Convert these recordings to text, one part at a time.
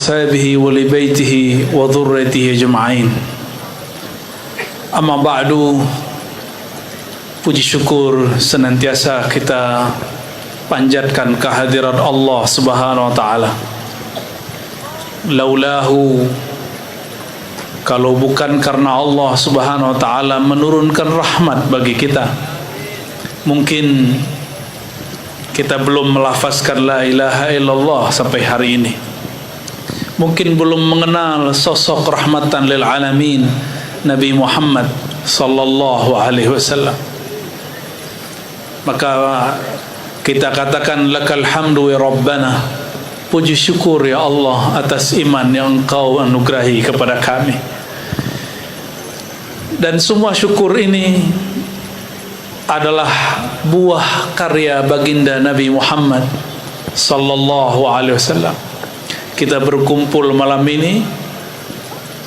ashabihi wa li baitihi wa dhurriyyatihi ajma'in. Amma ba'du. Puji syukur senantiasa kita panjatkan kehadirat Allah Subhanahu wa taala. Laulahu, kalau bukan karena Allah Subhanahu wa taala menurunkan rahmat bagi kita, mungkin kita belum melafazkan la ilaha illallah sampai hari ini. Mungkin belum mengenal sosok rahmatan lil alamin Nabi Muhammad sallallahu alaihi wasallam. Maka kita katakan lakal hamdu ya Rabbana, puji syukur ya Allah atas iman yang Engkau anugerahi kepada kami. Dan semua syukur ini adalah buah karya baginda Nabi Muhammad sallallahu alaihi wasallam. Kita berkumpul malam ini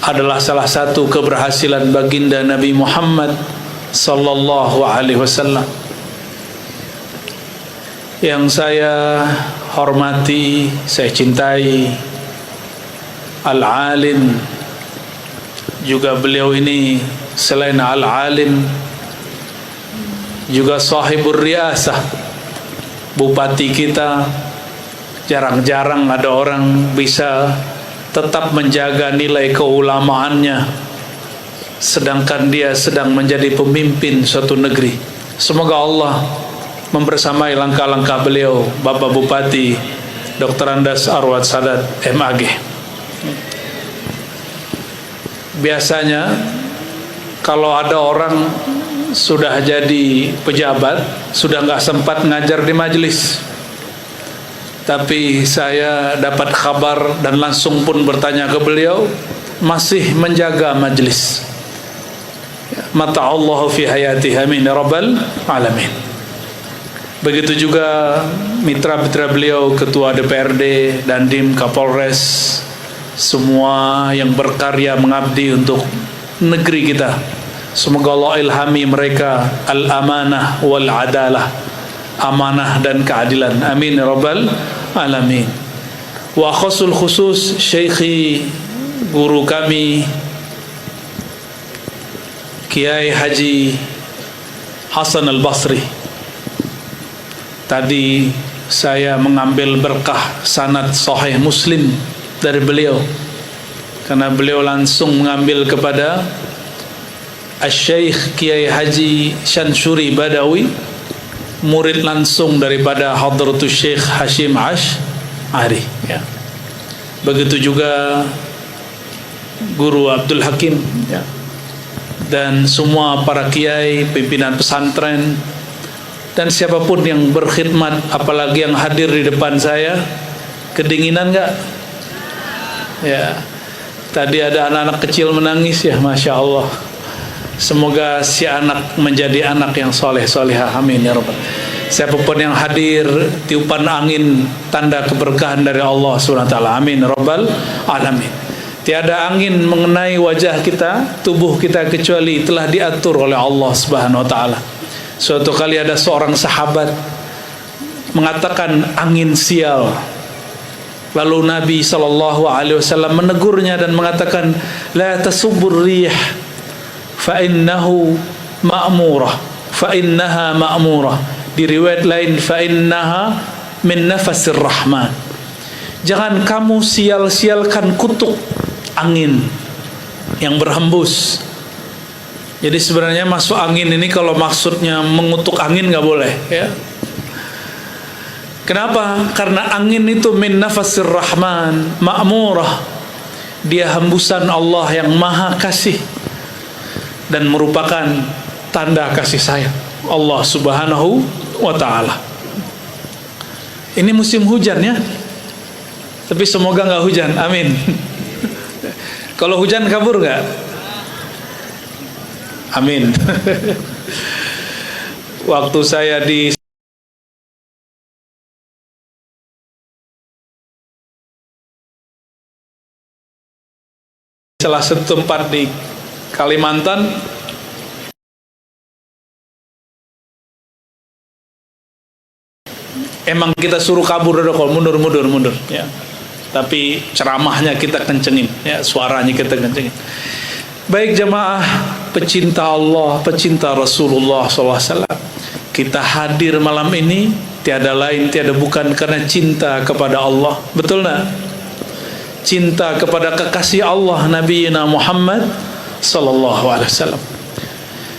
adalah salah satu keberhasilan baginda Nabi Muhammad sallallahu alaihi wasallam. Yang saya hormati, saya cintai, Al-Alim, juga beliau ini selain Al-Alim juga sahibur riasah, bupati kita. Jarang-jarang ada orang bisa tetap menjaga nilai keulamaannya sedangkan dia sedang menjadi pemimpin suatu negeri. Semoga Allah membersamai langkah-langkah beliau, Bapak Bupati Dr. Andas Arwad Sadat MAG. Biasanya kalau ada orang sudah jadi pejabat, sudah nggak sempat ngajar di majelis. Tapi saya dapat kabar dan langsung pun bertanya ke beliau, masih menjaga majelis. Mata Allah fi hayati, amin ya rabbal alamin. Begitu juga mitra-mitra beliau, Ketua DPRD, Dandim, Kapolres, semua yang berkarya mengabdi untuk negeri kita. Semoga Allah ilhami mereka al-amanah wal adalah, amanah dan keadilan. Amin ya rabbal alamin. Wa khusul khusus syekhi, guru kami Kiai Haji Hasan Al-Basri. Tadi saya mengambil berkah sanad sahih Muslim dari beliau, karena beliau langsung mengambil kepada Asy-Syaikh Kiai Haji Syansuri Badawi, murid langsung daripada Hadratus Syekh Hashim Ash'ari, ya. Begitu juga Guru Abdul Hakim, ya. Dan semua para kiai, pimpinan pesantren, dan siapapun yang berkhidmat, apalagi yang hadir di depan saya. Kedinginan enggak? Ya. Tadi ada anak-anak kecil menangis, ya, Masya Allah. Semoga si anak menjadi anak yang soleh-solehah, amin ya rabbal. Siapapun yang hadir, tiupan angin tanda keberkahan dari Allah Subhanahu wa taala, amin ya rabbal alamin. Tiada angin mengenai wajah kita, tubuh kita, kecuali telah diatur oleh Allah Subhanahu wa taala. Suatu kali ada seorang sahabat mengatakan angin sial. Lalu Nabi SAW menegurnya dan mengatakan, la tasubbur rih fa innahu ma'murah, fa innaha ma'murah. Di riwayat lain, fa innaha min nafasir rahman. Jangan kamu sial-sialkan kutuk angin yang berhembus. Jadi sebenarnya masuk angin ini kalau maksudnya mengutuk angin nggak boleh, ya. Kenapa? Karena angin itu min nafasir rahman, ma'murah. Dia hembusan Allah yang maha kasih dan merupakan tanda kasih sayang Allah Subhanahu wa ta'ala. Ini musim hujan, ya. Tapi semoga nggak hujan, amin. Kalau hujan kabur nggak? Amin. Waktu saya di salah satu tempat di Kalimantan, emang kita suruh kabur, udah, kalau mundur ya. tapi ceramahnya kita kencengin, ya, suaranya kita kencengin. Baik jamaah pecinta Allah, pecinta Rasulullah SAW, kita hadir malam ini tiada lain tiada bukan karena cinta kepada Allah, betul nak? Cinta kepada kekasih Allah Nabi Muhammad sallallahu alaihi wasallam.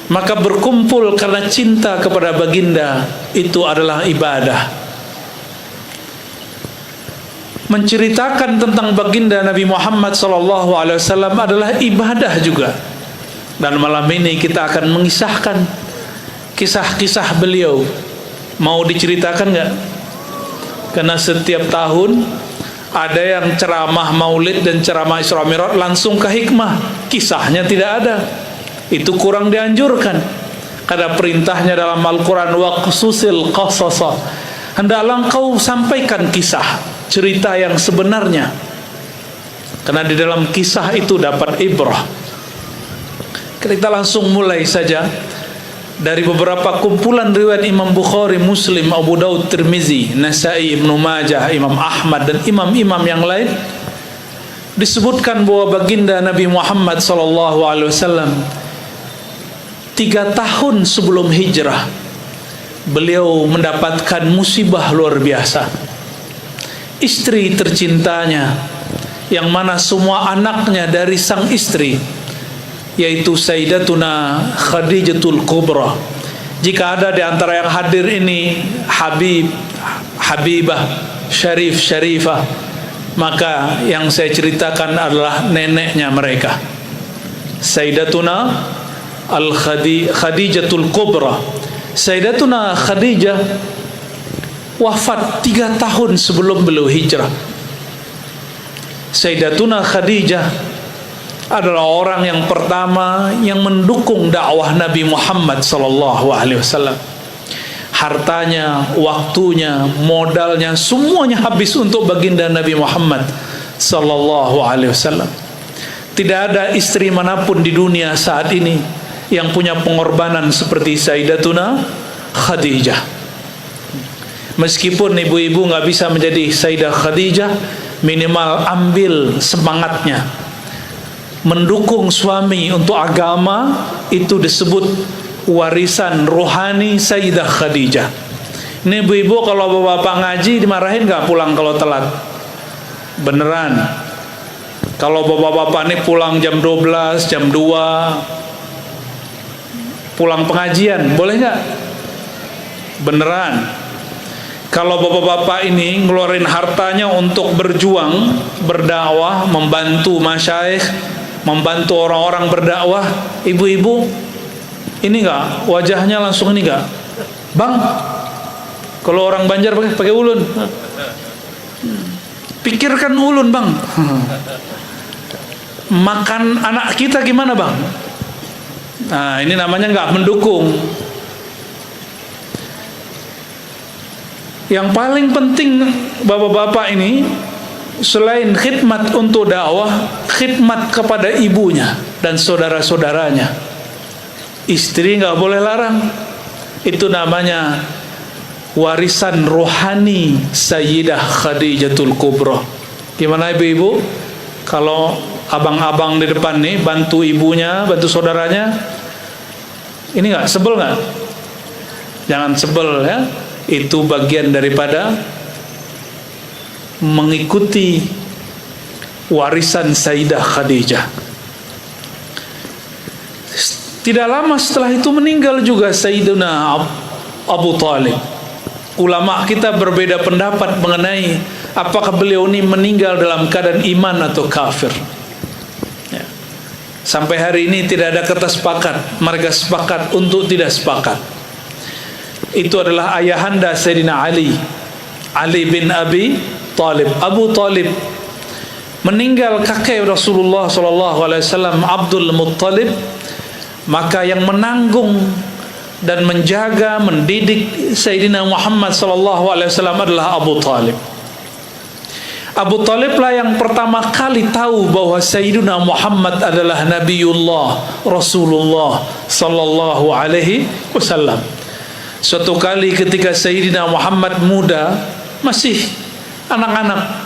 Maka berkumpul karena cinta kepada baginda itu adalah ibadah. Menceritakan tentang baginda Nabi Muhammad sallallahu alaihi wasallam adalah ibadah juga. Dan malam ini kita akan mengisahkan kisah-kisah beliau. Mau diceritakan enggak? Karena setiap tahun ada yang ceramah Maulid dan ceramah Isra Mi'raj langsung ke hikmah, kisahnya tidak ada. Itu kurang dianjurkan. Karena perintahnya dalam Al-Quran, waqsusil qasasa, hendaklah engkau sampaikan kisah, cerita yang sebenarnya. Karena di dalam kisah itu dapat ibrah. Kita langsung mulai saja dari beberapa kumpulan riwayat Imam Bukhari, Muslim, Abu Daud, Tirmizi, Nasai, Ibnu Majah, Imam Ahmad dan imam-imam yang lain. Disebutkan bahwa baginda Nabi Muhammad sallallahu alaihi wasallam 3 tahun sebelum hijrah beliau mendapatkan musibah luar biasa. Istri tercintanya yang mana semua anaknya dari sang istri, yaitu Sayyidatuna Khadijatul Kubra. Jika ada di antara yang hadir ini Habibah, Syarifah, maka yang saya ceritakan adalah neneknya mereka, Sayyidatuna Khadijatul Kubra. Sayyidatuna Khadijah wafat 3 tahun sebelum beliau hijrah. Sayyidatuna Khadijah adalah orang yang pertama yang mendukung dakwah Nabi Muhammad sallallahu alaihi wasallam. Hartanya, waktunya, modalnya semuanya habis untuk baginda Nabi Muhammad sallallahu alaihi wasallam. Tidak ada istri manapun di dunia saat ini yang punya pengorbanan seperti Sayyidatuna Khadijah. Meskipun ibu-ibu nggak bisa menjadi Sayyidah Khadijah, minimal ambil semangatnya mendukung suami untuk agama, itu disebut warisan rohani Sayyidah Khadijah. Ini ibu-ibu kalau bapak ngaji dimarahin nggak pulang kalau telat? Beneran. Kalau bapak-bapak ini pulang jam 12, jam 2 pulang pengajian, boleh nggak? Beneran. Kalau bapak-bapak ini ngeluarin hartanya untuk berjuang, berdakwah, membantu masyayikh, membantu orang-orang berdakwah, ibu-ibu ini enggak, wajahnya langsung ini enggak, bang, kalau orang Banjar pakai ulun, pikirkan ulun bang, makan anak kita gimana bang? Nah ini namanya enggak mendukung. Yang paling penting bapak-bapak ini, selain khidmat untuk dakwah, khidmat kepada ibunya dan saudara-saudaranya. Istri nggak boleh larang. Itu namanya warisan rohani Sayyidah Khadijatul Kubra. Gimana ibu-ibu? Kalau abang-abang di depan nih bantu ibunya, bantu saudaranya, ini nggak sebel nggak? Jangan sebel ya. Itu bagian daripada mengikuti warisan Sayyidah Khadijah. Tidak lama setelah itu meninggal juga Sayyidina Abu Talib. Ulama kita berbeda pendapat mengenai apakah beliau ini meninggal dalam keadaan iman atau kafir. Ya. Sampai hari ini tidak ada kata sepakat. Mereka sepakat untuk tidak sepakat. Itu adalah ayahanda Sayyidina Ali bin Abi Talib. Abu Talib meninggal kakek Rasulullah SAW, Abdul Muttalib. Maka yang menanggung dan menjaga, mendidik Sayyidina Muhammad SAW adalah Abu Talib. Abu Talib lah yang pertama kali tahu bahwa Sayyidina Muhammad adalah Nabiullah Rasulullah Sallallahu Alaihi Wasallam. Suatu kali ketika Sayyidina Muhammad muda, masih anak-anak,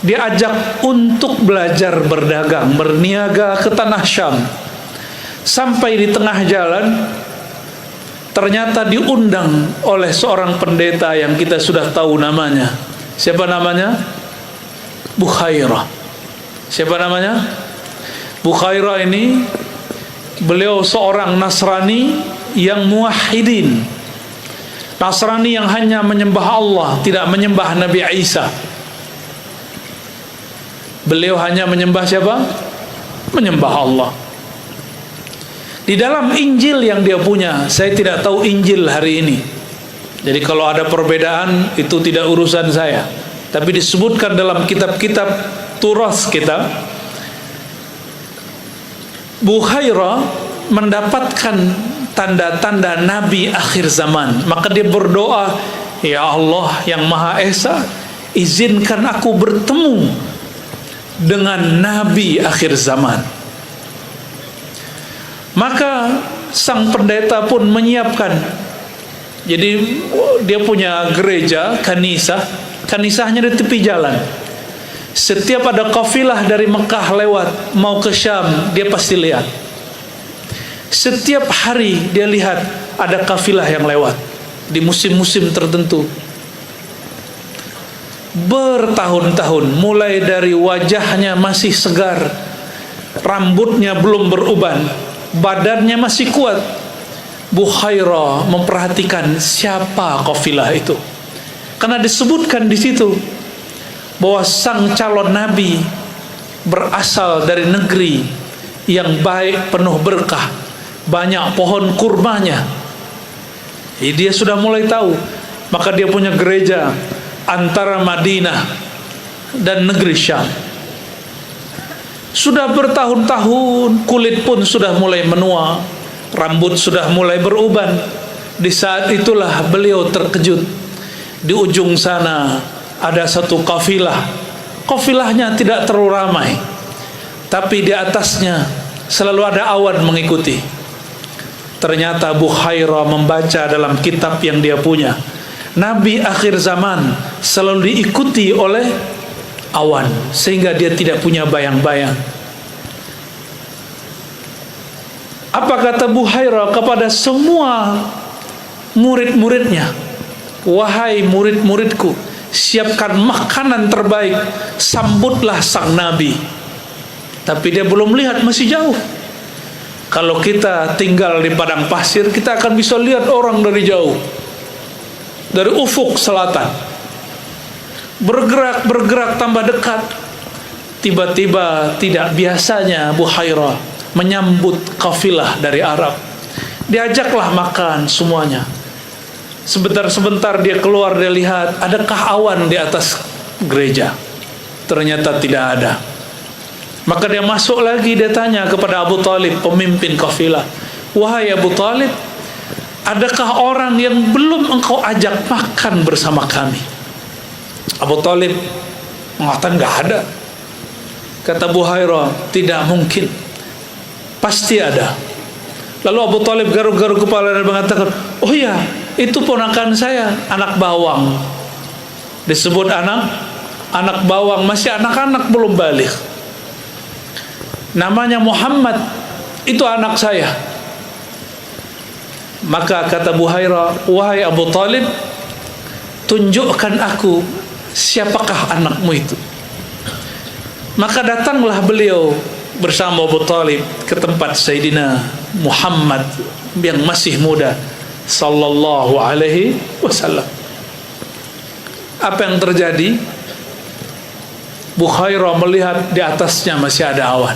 diajak untuk belajar berdagang, berniaga ke tanah Syam. Sampai di tengah jalan, ternyata diundang oleh seorang pendeta yang kita sudah tahu namanya. Siapa namanya? Bukhairah. Siapa namanya? Bukhairah ini, beliau seorang Nasrani yang muwahhidin. Nasrani yang hanya menyembah Allah, tidak menyembah Nabi Isa. Beliau hanya menyembah siapa? Menyembah Allah. Di dalam Injil yang dia punya, saya tidak tahu Injil hari ini. Jadi kalau ada perbedaan, itu tidak urusan saya. Tapi disebutkan dalam kitab-kitab turas kita, Bukhairah mendapatkan tanda-tanda Nabi akhir zaman. Maka dia berdoa, ya Allah yang Maha Esa, izinkan aku bertemu dengan Nabi akhir zaman. Maka sang pendeta pun menyiapkan. Jadi dia punya gereja, kanisahnya di tepi jalan. Setiap ada kafilah dari Mekah lewat mau ke Syam, dia pasti lihat. Setiap hari dia lihat ada kafilah yang lewat di musim-musim tertentu. Bertahun-tahun, mulai dari wajahnya masih segar, rambutnya belum beruban, badannya masih kuat, Bukhairah memperhatikan siapa kafilah itu. Karena disebutkan di situ bahwa sang calon nabi berasal dari negeri yang baik, penuh berkah, banyak pohon kurmanya. Jadi dia sudah mulai tahu. Maka dia punya gereja antara Madinah dan negeri Syam. Sudah bertahun-tahun, kulit pun sudah mulai menua, rambut sudah mulai beruban. Di saat itulah beliau terkejut. Di ujung sana ada satu kafilah. Kafilahnya tidak terlalu ramai, tapi di atasnya selalu ada awan mengikuti. Ternyata Bukhairah membaca dalam kitab yang dia punya, Nabi akhir zaman selalu diikuti oleh awan, sehingga dia tidak punya bayang-bayang. Apa kata Bukhairah kepada semua murid-muridnya? Wahai murid-muridku, siapkan makanan terbaik, sambutlah sang Nabi. Tapi dia belum lihat, masih jauh. Kalau kita tinggal di padang pasir, kita akan bisa lihat orang dari jauh, dari ufuk selatan. Bergerak tambah dekat. Tiba-tiba tidak biasanya Bukhairah menyambut kafilah dari Arab. Diajaklah makan semuanya. Sebentar-sebentar dia keluar, dia lihat adakah awan di atas gereja. Ternyata tidak ada. Maka dia masuk lagi, dia tanya kepada Abu Talib, pemimpin kafilah, wahai Abu Talib, adakah orang yang belum engkau ajak makan bersama kami? Abu Talib mengatakan enggak ada. Kata Bukhairah, tidak mungkin, pasti ada. Lalu Abu Talib garuk-garuk kepala dan mengatakan, oh iya, itu ponakan saya, anak bawang. Disebut anak bawang, masih anak-anak, belum balik. Namanya Muhammad, itu anak saya. Maka kata Bukhairah, wahai Abu Talib, tunjukkan aku siapakah anakmu itu. Maka datanglah beliau bersama Abu Talib ke tempat Sayyidina Muhammad yang masih muda sallallahu alaihi wasallam. Apa yang terjadi? Bukhairah melihat di atasnya masih ada awan.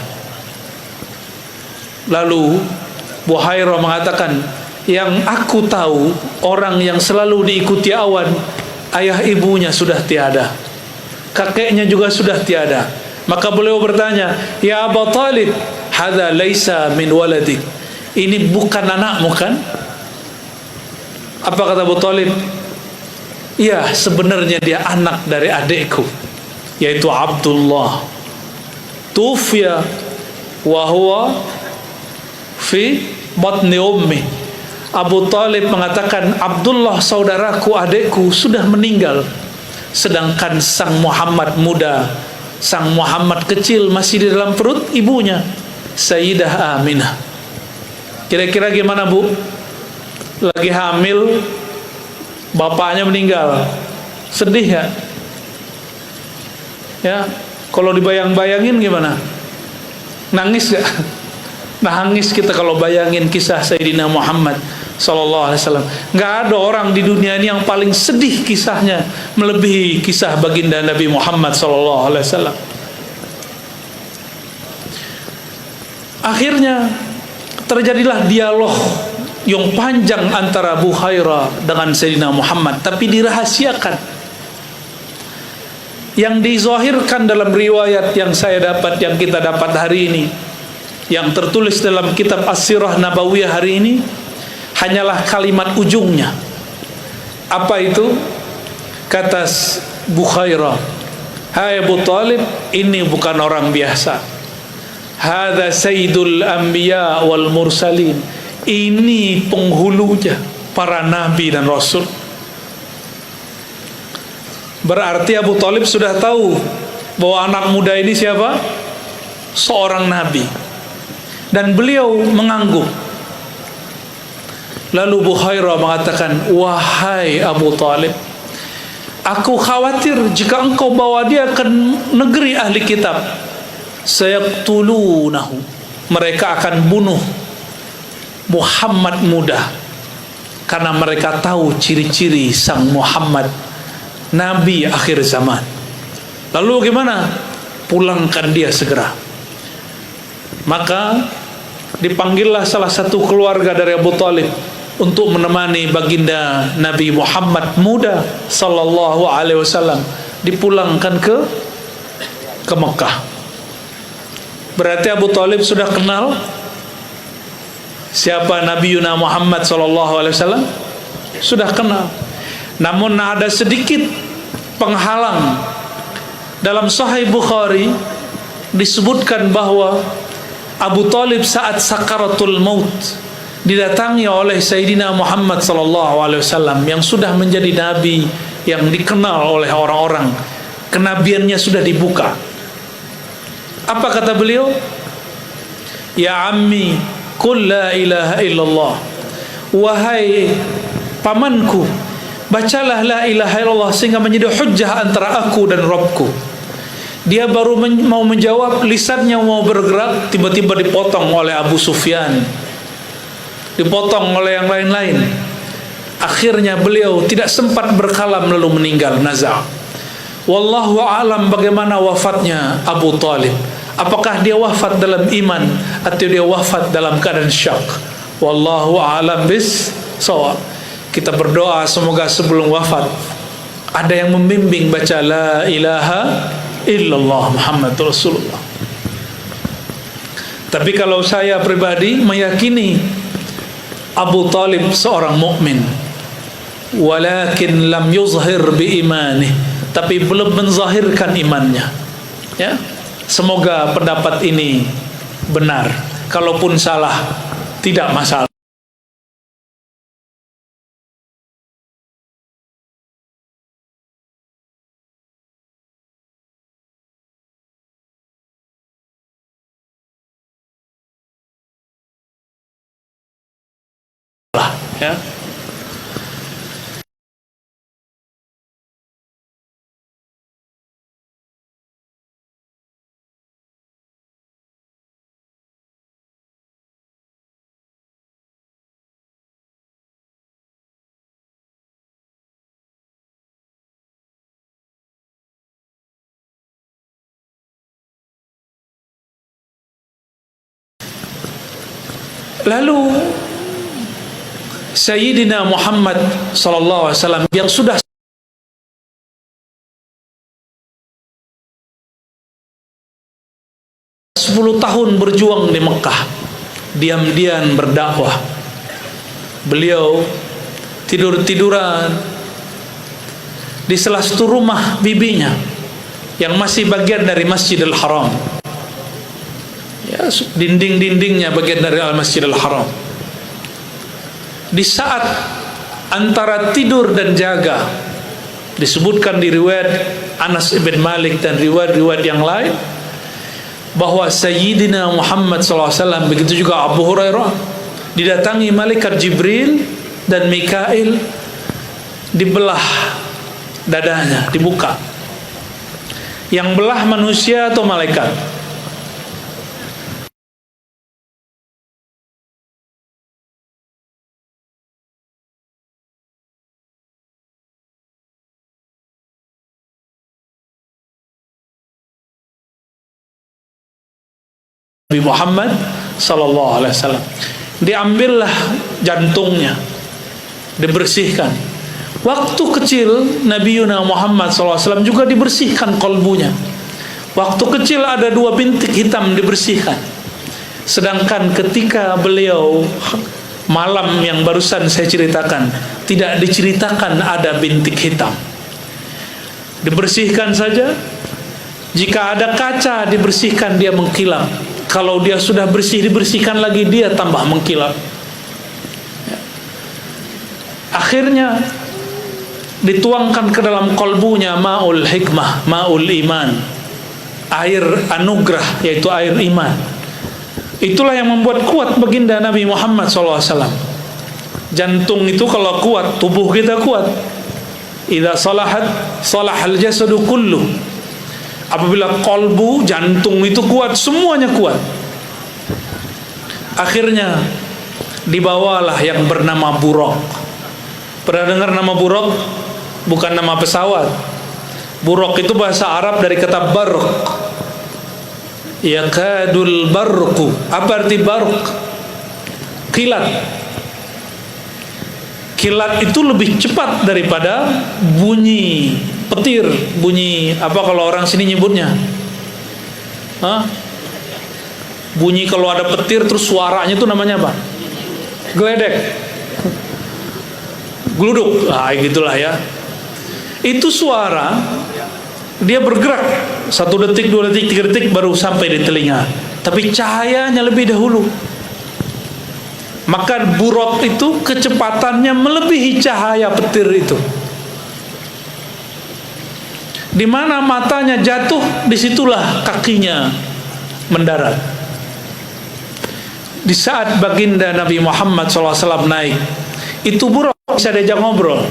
Lalu Bukhairah mengatakan, yang aku tahu, orang yang selalu diikuti awan, ayah ibunya sudah tiada, kakeknya juga sudah tiada. Maka beliau bertanya, ya Abu Talib, hadza laisa min waladik, ini bukan anakmu kan? Apa kata Abu Talib? Iya, sebenarnya dia anak dari adikku, yaitu Abdullah. Tufiya wa huwa fi batni ummi. Abu Talib mengatakan, Abdullah saudaraku, adikku sudah meninggal, sedangkan sang Muhammad muda sang Muhammad kecil masih di dalam perut ibunya, Sayyidah Aminah. Kira-kira gimana, Bu? Lagi hamil, bapaknya meninggal, sedih ya? Ya, kalau dibayang-bayangin gimana? Nangis gak? Nangis kita kalau bayangin kisah Sayyidina Muhammad Sallallahu Alaihi Wasallam. Nggak ada orang di dunia ini yang paling sedih kisahnya melebihi kisah baginda Nabi Muhammad Sallallahu Alaihi Wasallam. Akhirnya terjadilah dialog yang panjang antara Bukhairah dengan Sayyidina Muhammad, tapi dirahasiakan. Yang dizahirkan dalam riwayat yang saya dapat, yang kita dapat hari ini, yang tertulis dalam kitab As-Sirah Nabawiyah hari ini, hanyalah kalimat ujungnya. Apa itu? Kata Bukhairah, "Hai Abu Talib, ini bukan orang biasa. Hadza sayyidul anbiya wal mursalin." Ini penghulunya para nabi dan rasul. Berarti Abu Talib sudah tahu bahwa anak muda ini siapa? Seorang nabi. Dan beliau mengangguk. Lalu Bukhairah mengatakan, "Wahai Abu Talib, aku khawatir jika engkau bawa dia ke negeri ahli kitab, sayaqtulunahu, mereka akan bunuh Muhammad muda, karena mereka tahu ciri-ciri sang Muhammad, Nabi akhir zaman. Lalu gimana? Pulangkan dia segera." Maka dipanggillah salah satu keluarga dari Abu Talib untuk menemani baginda Nabi Muhammad muda Sallallahu Alaihi Wasallam dipulangkan ke Mekah. Berarti Abu Talib sudah kenal siapa Nabi Yuna Muhammad Sallallahu Alaihi Wasallam, sudah kenal. Namun ada sedikit penghalang. Dalam Sahih Bukhari disebutkan bahwa Abu Talib saat sakaratul maut didatangi oleh Sayyidina Muhammad Sallallahu Alaihi Wasallam yang sudah menjadi nabi yang dikenal oleh orang-orang, kenabiannya sudah dibuka. Apa kata beliau? "Ya ammi, qul la ilaha illallah." Wahai pamanku, bacalah la ilaha illallah sehingga menjadi hujjah antara aku dan Rabbku. Dia baru mau menjawab, lisannya mau bergerak, tiba-tiba dipotong oleh Abu Sufyan, dipotong oleh yang lain-lain. Akhirnya beliau tidak sempat berkalam lalu meninggal naza. Wallahu a'lam bagaimana wafatnya Abu Talib. Apakah dia wafat dalam iman atau dia wafat dalam keadaan syak? Wallahu a'lam bis-shawab. Kita berdoa semoga sebelum wafat ada yang membimbing baca la ilaha illallah Muhammad Rasulullah. Tapi kalau saya pribadi meyakini Abu Talib seorang mukmin, walakin lam yuzhir bi imanih, tapi belum menzahirkan imannya. Ya, semoga pendapat ini benar. Kalaupun salah, tidak masalah. Ya. Lalu Sayyidina Muhammad Sallallahu Alaihi Wasallam yang sudah 10 tahun berjuang di Mekah, diam-diam berdakwah. Beliau tidur-tiduran di salah satu rumah bibinya yang masih bagian dari Masjidil Haram. Ya, dinding-dindingnya bagian dari Al-Masjidil Haram. Di saat antara tidur dan jaga, disebutkan di riwayat Anas ibn Malik dan riwayat-riwayat yang lain bahwa Sayyidina Muhammad SAW, begitu juga Abu Hurairah, didatangi malaikat Jibril dan Mikail, dibelah dadanya, dibuka. Yang belah manusia atau malaikat? Nabi Muhammad sallallahu alaihi wasallam. Diambillah jantungnya, dibersihkan. Waktu kecil Nabi Muhammad sallallahu alaihi wasallam juga dibersihkan kolbunya. Waktu kecil ada 2 bintik hitam dibersihkan. Sedangkan ketika beliau malam yang barusan saya ceritakan, tidak diceritakan ada bintik hitam. Dibersihkan saja. Jika ada kaca dibersihkan, dia mengkilap. Kalau dia sudah bersih, dibersihkan lagi, dia tambah mengkilap. Akhirnya dituangkan ke dalam kolbunya ma'ul hikmah, ma'ul iman, air anugerah, yaitu air iman. Itulah yang membuat kuat baginda Nabi Muhammad SAW. Jantung itu kalau kuat, tubuh kita kuat. Idza salahat salahal jasadu kullu. Apabila kolbu, jantung itu kuat, semuanya kuat. Akhirnya dibawalah yang bernama Buraq. Pernah dengar nama Buraq? Bukan nama pesawat. Buraq itu bahasa Arab dari kata barq. Yakadul barqu. Apa arti barq? Kilat. Kilat itu lebih cepat daripada bunyi petir, bunyi apa kalau orang sini nyebutnya? Bunyi kalau ada petir terus suaranya itu namanya apa? Geledek, gluduk, gitulah ya. Itu suara, dia bergerak 1 detik, 2 detik, 3 detik baru sampai di telinga. Tapi cahayanya lebih dahulu. Maka Buraq itu kecepatannya melebihi cahaya petir itu. Di mana matanya jatuh, disitulah kakinya mendarat. Di saat baginda Nabi Muhammad SAW naik, itu Buraq bisa diajak ngobrol.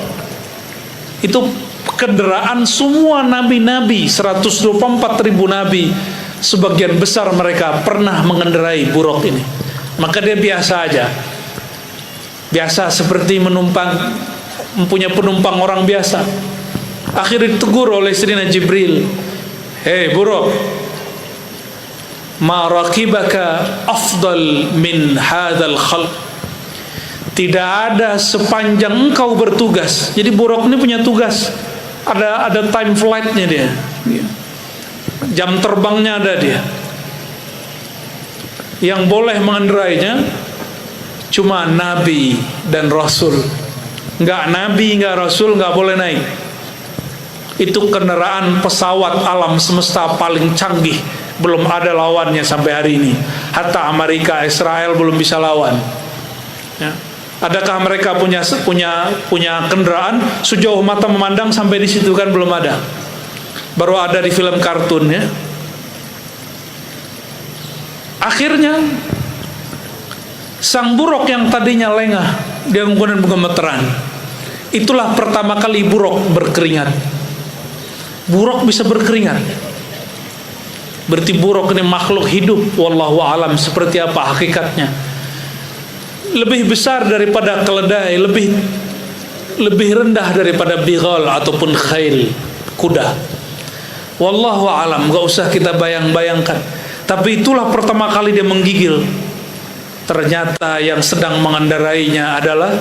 Itu kendaraan semua nabi-nabi, 124.000 nabi, sebagian besar mereka pernah mengendarai Buraq ini. Maka dia biasa aja, biasa seperti mempunyai penumpang orang biasa. Akhirnya ditegur oleh Sayyidina Jibril, "Hei Buraq, ma rakibaka afdal min hadzal khalq." Tidak ada sepanjang engkau bertugas. Jadi Buraq ini punya tugas. Ada time flightnya dia. Jam terbangnya ada dia. Yang boleh mengendarainya cuma nabi dan rasul. Enggak nabi, enggak rasul, enggak boleh naik. Itu kendaraan pesawat alam semesta paling canggih, belum ada lawannya sampai hari ini. Hatta Amerika, Israel belum bisa lawan. Ya. Adakah mereka punya kendaraan sejauh mata memandang sampai di situ? Kan belum ada. Baru ada di film kartun ya. Akhirnya sang Buraq yang tadinya lengah, dia kemudian bergemeteran. Itulah pertama kali Buraq berkeringat. Buraq bisa berkeringat. Berarti Buraq ini makhluk hidup. Wallahu alam seperti apa hakikatnya. Lebih besar daripada keledai, lebih rendah daripada bighal ataupun khail, kuda. Wallahu alam, gak usah kita bayang-bayangkan. Tapi itulah pertama kali dia menggigil. Ternyata yang sedang mengendarainya adalah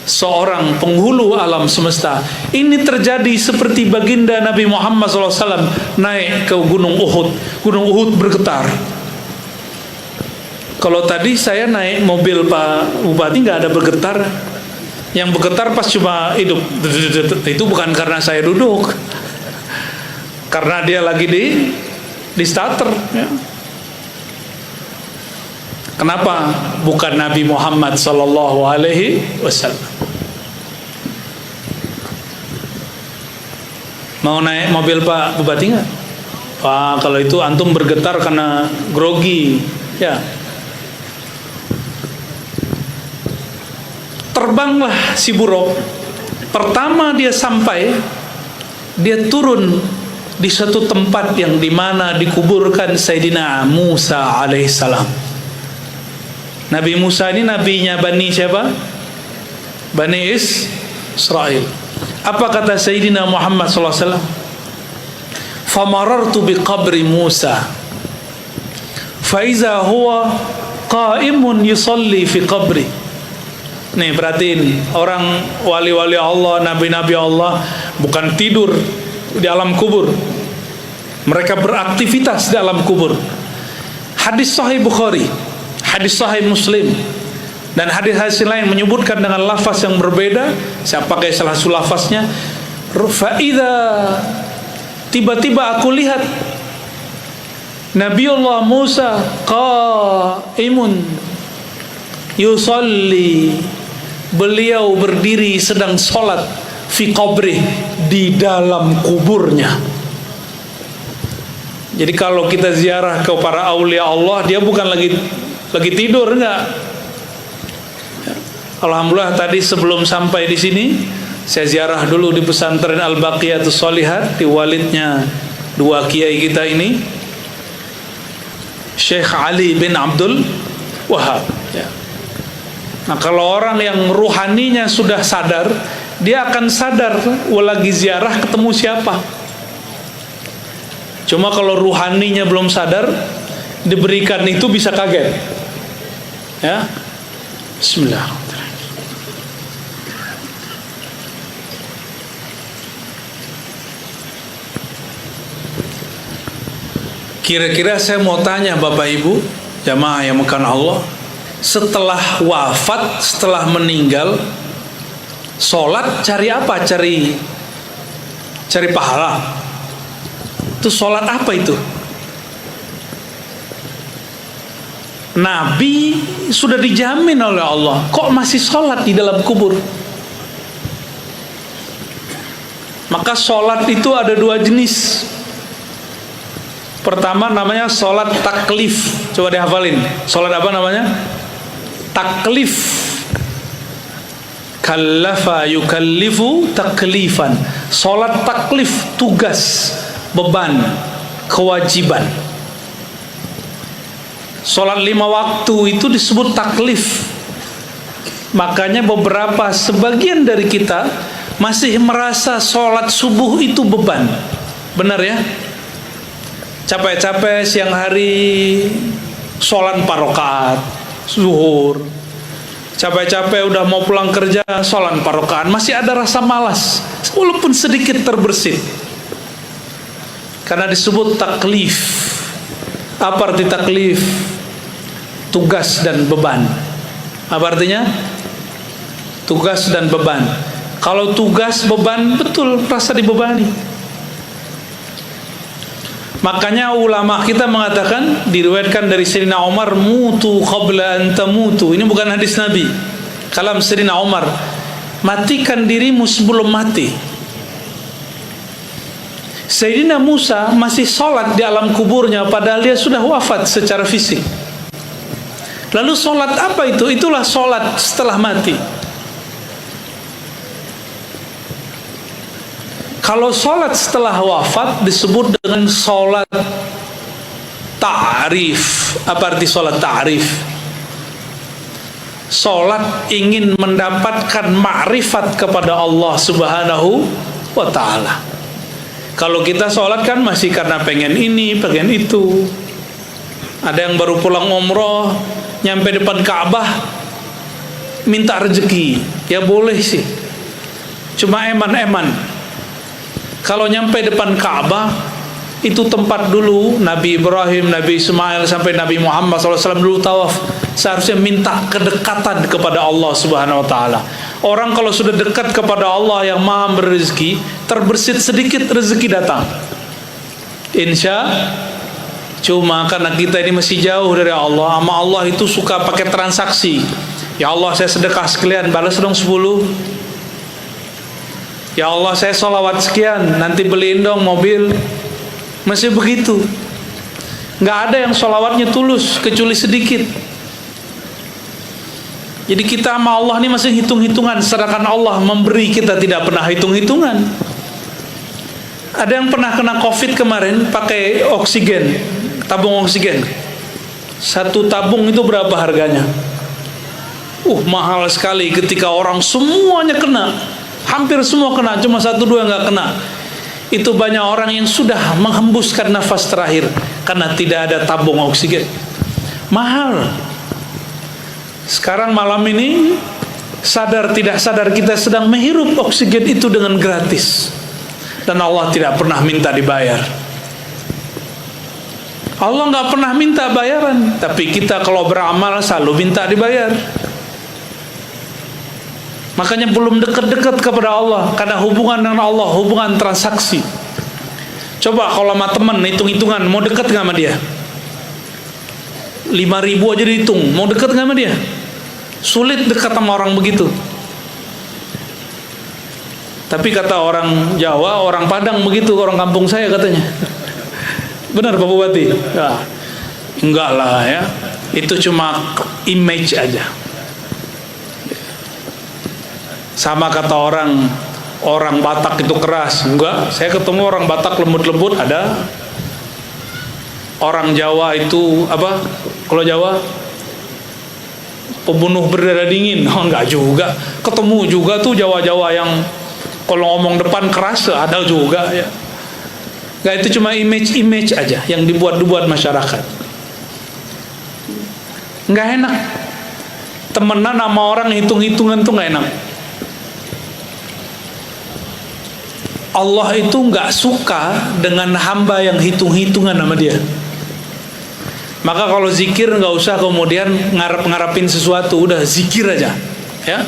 seorang penghulu alam semesta. Ini terjadi seperti baginda Nabi Muhammad SAW naik ke Gunung Uhud. Gunung Uhud bergetar. Kalau tadi saya naik mobil Pak Bupati nggak ada bergetar. Yang bergetar pas cuma hidup. Itu bukan karena saya duduk, karena dia lagi di starter ya. Kenapa? Bukan Nabi Muhammad sallallahu alaihi wasallam. Mau naik mobil Pak Bupati nggak? Wah, kalau itu antum bergetar karena grogi, ya. Terbanglah si buruk. Pertama dia sampai, dia turun di satu tempat yang dimana dikuburkan Sayyidina Musa alaihissalam. Nabi Musa ini nabinya Bani siapa? Bani Israel. Apa kata Sayyidina Muhammad SAW? Famarartu biqabri Musa faiza huwa qaimun yusalli fi qabri. Nih perhatiin, orang wali-wali Allah, nabi-nabi Allah bukan tidur di alam kubur, mereka beraktivitas di alam kubur. Hadis Sahih Bukhari, hadis Sahih Muslim, dan hadis-hadis lain menyebutkan dengan lafaz yang berbeda. Saya pakai salah satu lafaznya. Fa'idha, tiba-tiba aku lihat Nabiullah Musa qaimun yusalli, beliau berdiri sedang sholat fi qabri, di dalam kuburnya. Jadi kalau kita ziarah ke para aulia Allah, dia bukan lagi tidur, enggak. Alhamdulillah tadi sebelum sampai di sini saya ziarah dulu di pesantren Al-Baqiyatus Shalihat, di walidnya dua kiai kita ini, Syekh Ali bin Abdul Wahab, ya. Nah, kalau orang yang ruhaninya sudah sadar, dia akan sadar lagi ziarah ketemu siapa. Cuma kalau ruhaninya belum sadar, diberikan itu bisa kaget. Ya. Bismillahirrahmanirrahim. Kira-kira saya mau tanya Bapak Ibu jamaah yang makan Allah, setelah wafat, setelah meninggal, sholat cari apa? Cari pahala. Itu sholat apa itu? Nabi sudah dijamin oleh Allah, kok masih sholat di dalam kubur? Maka sholat itu ada dua jenis. Pertama namanya sholat taklif. Coba dihafalin, sholat apa namanya? Taklif. Kallafa yukallifu taklifan. Sholat taklif, tugas, beban, kewajiban. Sholat 5 waktu itu disebut taklif. Makanya sebagian dari kita masih merasa sholat subuh itu beban. Benar ya? Capek-capek siang hari sholat 4 rakaat zuhur, capek-capek udah mau pulang kerja sholat 4 rakaat, masih ada rasa malas walaupun sedikit terbersit, karena disebut taklif. Apa arti taklif? Tugas dan beban. Apa artinya? Tugas dan beban. Kalau tugas beban, betul rasa dibebani. Makanya ulama kita mengatakan, diriwayatkan dari Sayyidina Umar, mutu qabla an tamutu. Ini bukan hadis Nabi, kalam Sayyidina Umar. Matikan dirimu sebelum mati. Sayyidina Musa masih sholat di alam kuburnya, padahal dia sudah wafat secara fisik. Lalu sholat apa itu? Itulah sholat setelah mati. Kalau sholat setelah wafat disebut dengan sholat ta'rif. Apa arti sholat ta'rif? Sholat ingin mendapatkan ma'rifat kepada Allah Subhanahu wa ta'ala. Kalau kita sholat kan masih karena pengen ini, pengen itu. Ada yang baru pulang umroh, nyampe depan Ka'bah minta rezeki, ya boleh sih, cuma eman-eman. Kalau nyampe depan Ka'bah, itu tempat dulu Nabi Ibrahim, Nabi Ismail sampai Nabi Muhammad SAW dulu tawaf. Seharusnya minta kedekatan kepada Allah Subhanahu wa ta'ala. Orang kalau sudah dekat kepada Allah yang maha berrezeki, terbersit sedikit rezeki datang, insya. Cuma karena kita ini masih jauh dari Allah, sama Allah itu suka pakai transaksi. Ya Allah, saya sedekah sekalian, balas dong 10. Ya Allah, saya sholawat sekian, nanti beliin dong mobil. Masih begitu. Nggak ada yang sholawatnya tulus kecuali sedikit. Jadi kita sama Allah ini masih hitung-hitungan, sedangkan Allah memberi kita tidak pernah hitung-hitungan. Ada yang pernah kena COVID kemarin pakai oksigen, tabung oksigen. Satu tabung itu berapa harganya? Mahal sekali ketika orang semuanya kena. Hampir semua kena, cuma 1-2 nggak kena. Itu banyak orang yang sudah menghembuskan nafas terakhir karena tidak ada tabung oksigen. Mahal. Sekarang malam ini, sadar tidak sadar kita sedang menghirup oksigen itu dengan gratis. Dan Allah tidak pernah minta dibayar. Allah nggak pernah minta bayaran, tapi kita kalau beramal selalu minta dibayar. Makanya belum dekat-dekat kepada Allah, karena hubungan dengan Allah, hubungan transaksi. Coba kalau sama teman hitung-hitungan, mau dekat nggak sama dia? 5.000 aja dihitung, mau dekat nggak sama dia? Sulit dekat sama orang begitu. Tapi kata orang Jawa, orang Padang begitu, orang kampung saya katanya. Benar Pak Bupati? Ya, enggak lah ya, itu cuma image aja. Sama kata orang Batak itu keras. Enggak, saya ketemu orang Batak lembut-lembut ada. Orang Jawa itu apa? Kalau Jawa pembunuh berdarah dingin. Oh, enggak juga. Ketemu juga tuh Jawa-Jawa yang kalau ngomong depan keras ada juga ya. Enggak, itu cuma image aja yang dibuat masyarakat. Enggak enak. Temenan sama orang hitung-hitungan tuh enggak enak. Allah itu nggak suka dengan hamba yang hitung-hitungan sama dia. Maka kalau zikir nggak usah kemudian ngarep-ngarepin sesuatu, udah zikir aja, ya.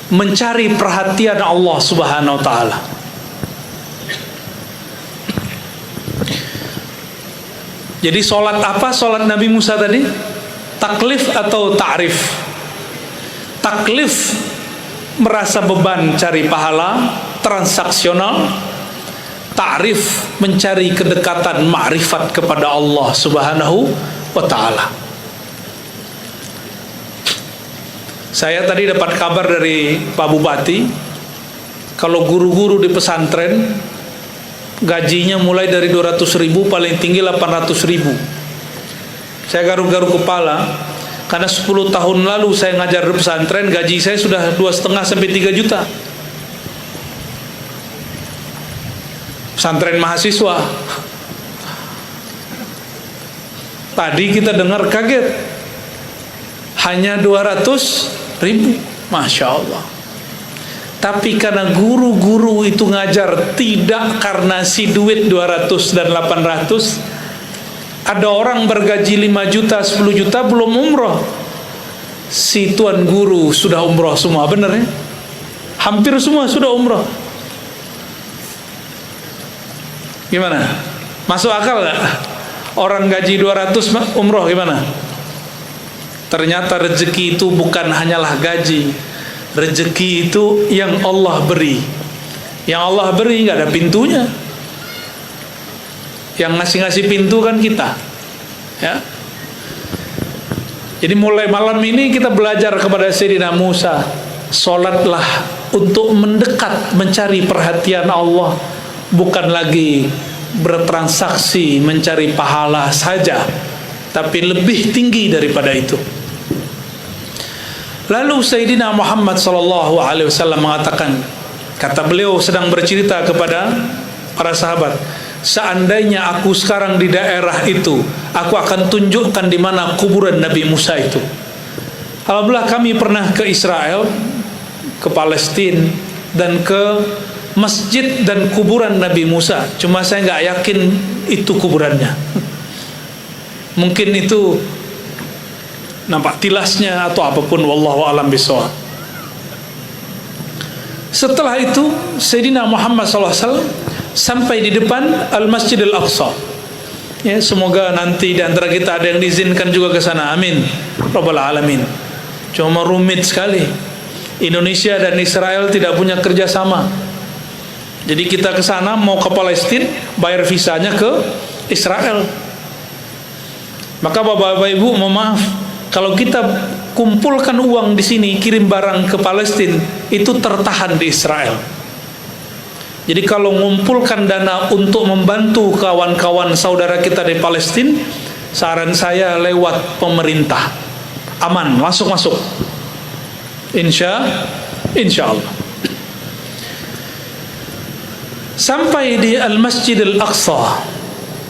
Mencari perhatian Allah Subhanahu Wa Taala. Jadi sholat apa? Sholat Nabi Musa tadi? Taklif atau ta'rif? Taklif merasa beban cari pahala transaksional, ta'rif mencari kedekatan ma'rifat kepada Allah Subhanahu wa Ta'ala. Saya tadi dapat kabar dari Pak Bupati, kalau guru-guru di pesantren gajinya mulai dari 200.000, paling tinggi 800.000. Saya garuk-garuk kepala karena 10 tahun lalu saya ngajar di pesantren, gaji saya sudah 2,5 sampai 3 juta. Pesantren mahasiswa. Tadi kita dengar kaget, hanya 200.000, Masya Allah. Tapi karena guru-guru itu ngajar tidak karena si duit 200 dan 800. Ada orang bergaji 5 juta, 10 juta belum umroh, si tuan guru sudah umroh semua. Bener ya? Hampir semua sudah umroh. Gimana? Masuk akal gak? Orang gaji 200 umroh gimana? Ternyata rezeki itu bukan hanyalah gaji. Rezeki itu yang Allah beri. Yang Allah beri gak ada pintunya. Yang ngasih-ngasih pintu kan kita, ya. Jadi mulai malam ini kita belajar kepada Sayyidina Musa, sholatlah untuk mendekat, mencari perhatian Allah, bukan lagi bertransaksi mencari pahala saja, tapi lebih tinggi daripada itu. Lalu Sayyidina Muhammad SAW mengatakan, kata beliau sedang bercerita kepada para sahabat, seandainya aku sekarang di daerah itu, aku akan tunjukkan di mana kuburan Nabi Musa itu. Alhamdulillah kami pernah ke Israel, ke Palestina, dan ke masjid dan kuburan Nabi Musa. Cuma saya nggak yakin itu kuburannya. Mungkin itu nampak tilasnya atau apapun, wallahu a'lam bishawab. Setelah itu Sayyidina Muhammad SAW sampai di depan Al-Masjidil Aqsa. Ya, semoga nanti di antara kita ada yang diizinkan juga ke sana. Amin. Rabbal alamin. Cuma rumit sekali. Indonesia dan Israel tidak punya kerjasama. Jadi kita ke sana mau ke Palestina, bayar visanya ke Israel. Maka Bapak Ibu, mohon maaf, kalau kita kumpulkan uang di sini, kirim barang ke Palestina, itu tertahan di Israel. Jadi kalau mengumpulkan dana untuk membantu kawan-kawan saudara kita di Palestina, saran saya lewat pemerintah. Aman, masuk. Insya Allah. Sampai di Al-Masjid Al-Aqsa.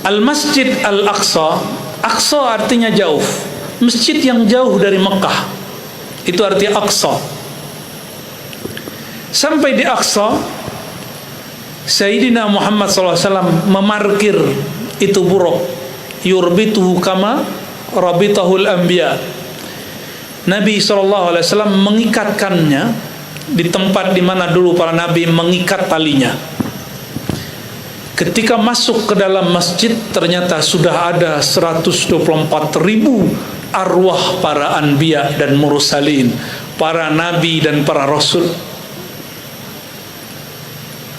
Al-Masjid Al-Aqsa, Aqsa artinya jauh, masjid yang jauh dari Mekah, itu artinya Aqsa. Sampai di Aqsa, Sayyidina Muhammad SAW memarkir itu buruk, yurbituhu kama rabitahul anbiya. Nabi SAW mengikatkannya di tempat di mana dulu para nabi mengikat talinya. Ketika masuk ke dalam masjid, ternyata sudah ada 124.000 arwah para anbiya dan mursalin, para nabi dan para rasul.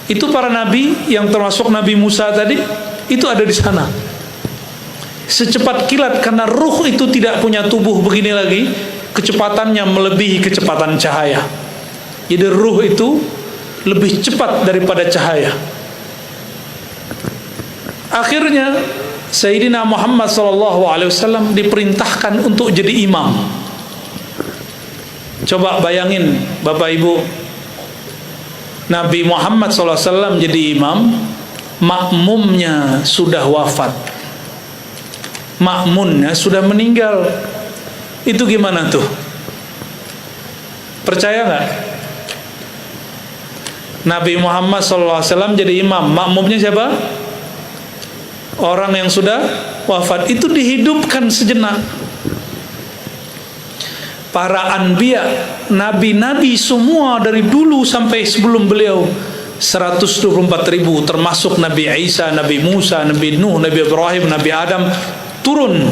Itu para nabi yang termasuk Nabi Musa tadi, itu ada di sana. Secepat kilat, karena ruh itu tidak punya tubuh begini lagi, kecepatannya melebihi kecepatan cahaya. Jadi ruh itu lebih cepat daripada cahaya. Akhirnya Sayyidina Muhammad SAW diperintahkan untuk jadi imam. Coba bayangin Bapak Ibu, Nabi Muhammad SAW jadi imam, makmumnya sudah wafat, makmunnya sudah meninggal. Itu gimana tuh? Percaya nggak? Nabi Muhammad SAW jadi imam, makmumnya siapa? Orang yang sudah wafat. Itu dihidupkan sejenak. Para anbiya, nabi-nabi semua dari dulu sampai sebelum beliau, 124.000, termasuk Nabi Isa, Nabi Musa, Nabi Nuh, Nabi Ibrahim, Nabi Adam, turun.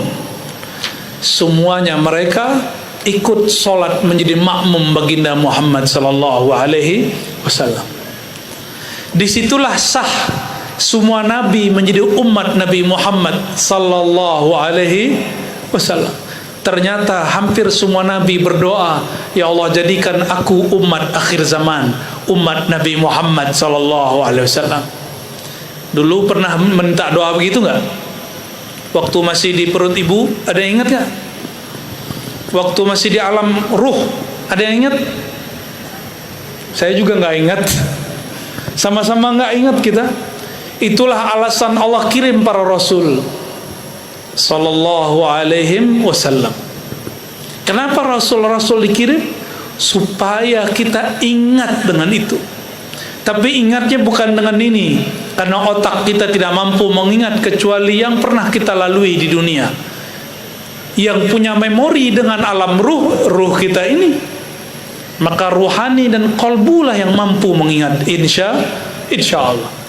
Semuanya mereka ikut sholat menjadi makmum baginda Muhammad sallallahu alaihi wasallam. Disitulah sah semua nabi menjadi umat Nabi Muhammad sallallahu alaihi wasallam. Ternyata hampir semua nabi berdoa, ya Allah jadikan aku umat akhir zaman, umat Nabi Muhammad sallallahu alaihi wasallam. Dulu pernah minta doa begitu enggak? Waktu masih di perut ibu, ada yang ingat enggak? Waktu masih di alam ruh, ada yang ingat? Saya juga enggak ingat. Sama-sama enggak ingat kita. Itulah alasan Allah kirim para rasul sallallahu alaihi wasallam. Kenapa rasul-rasul dikirim? Supaya kita ingat dengan itu. Tapi ingatnya bukan dengan ini, karena otak kita tidak mampu mengingat kecuali yang pernah kita lalui di dunia. Yang punya memori dengan alam ruh kita ini, maka ruhani dan qalbulah yang mampu mengingat. Insya Allah.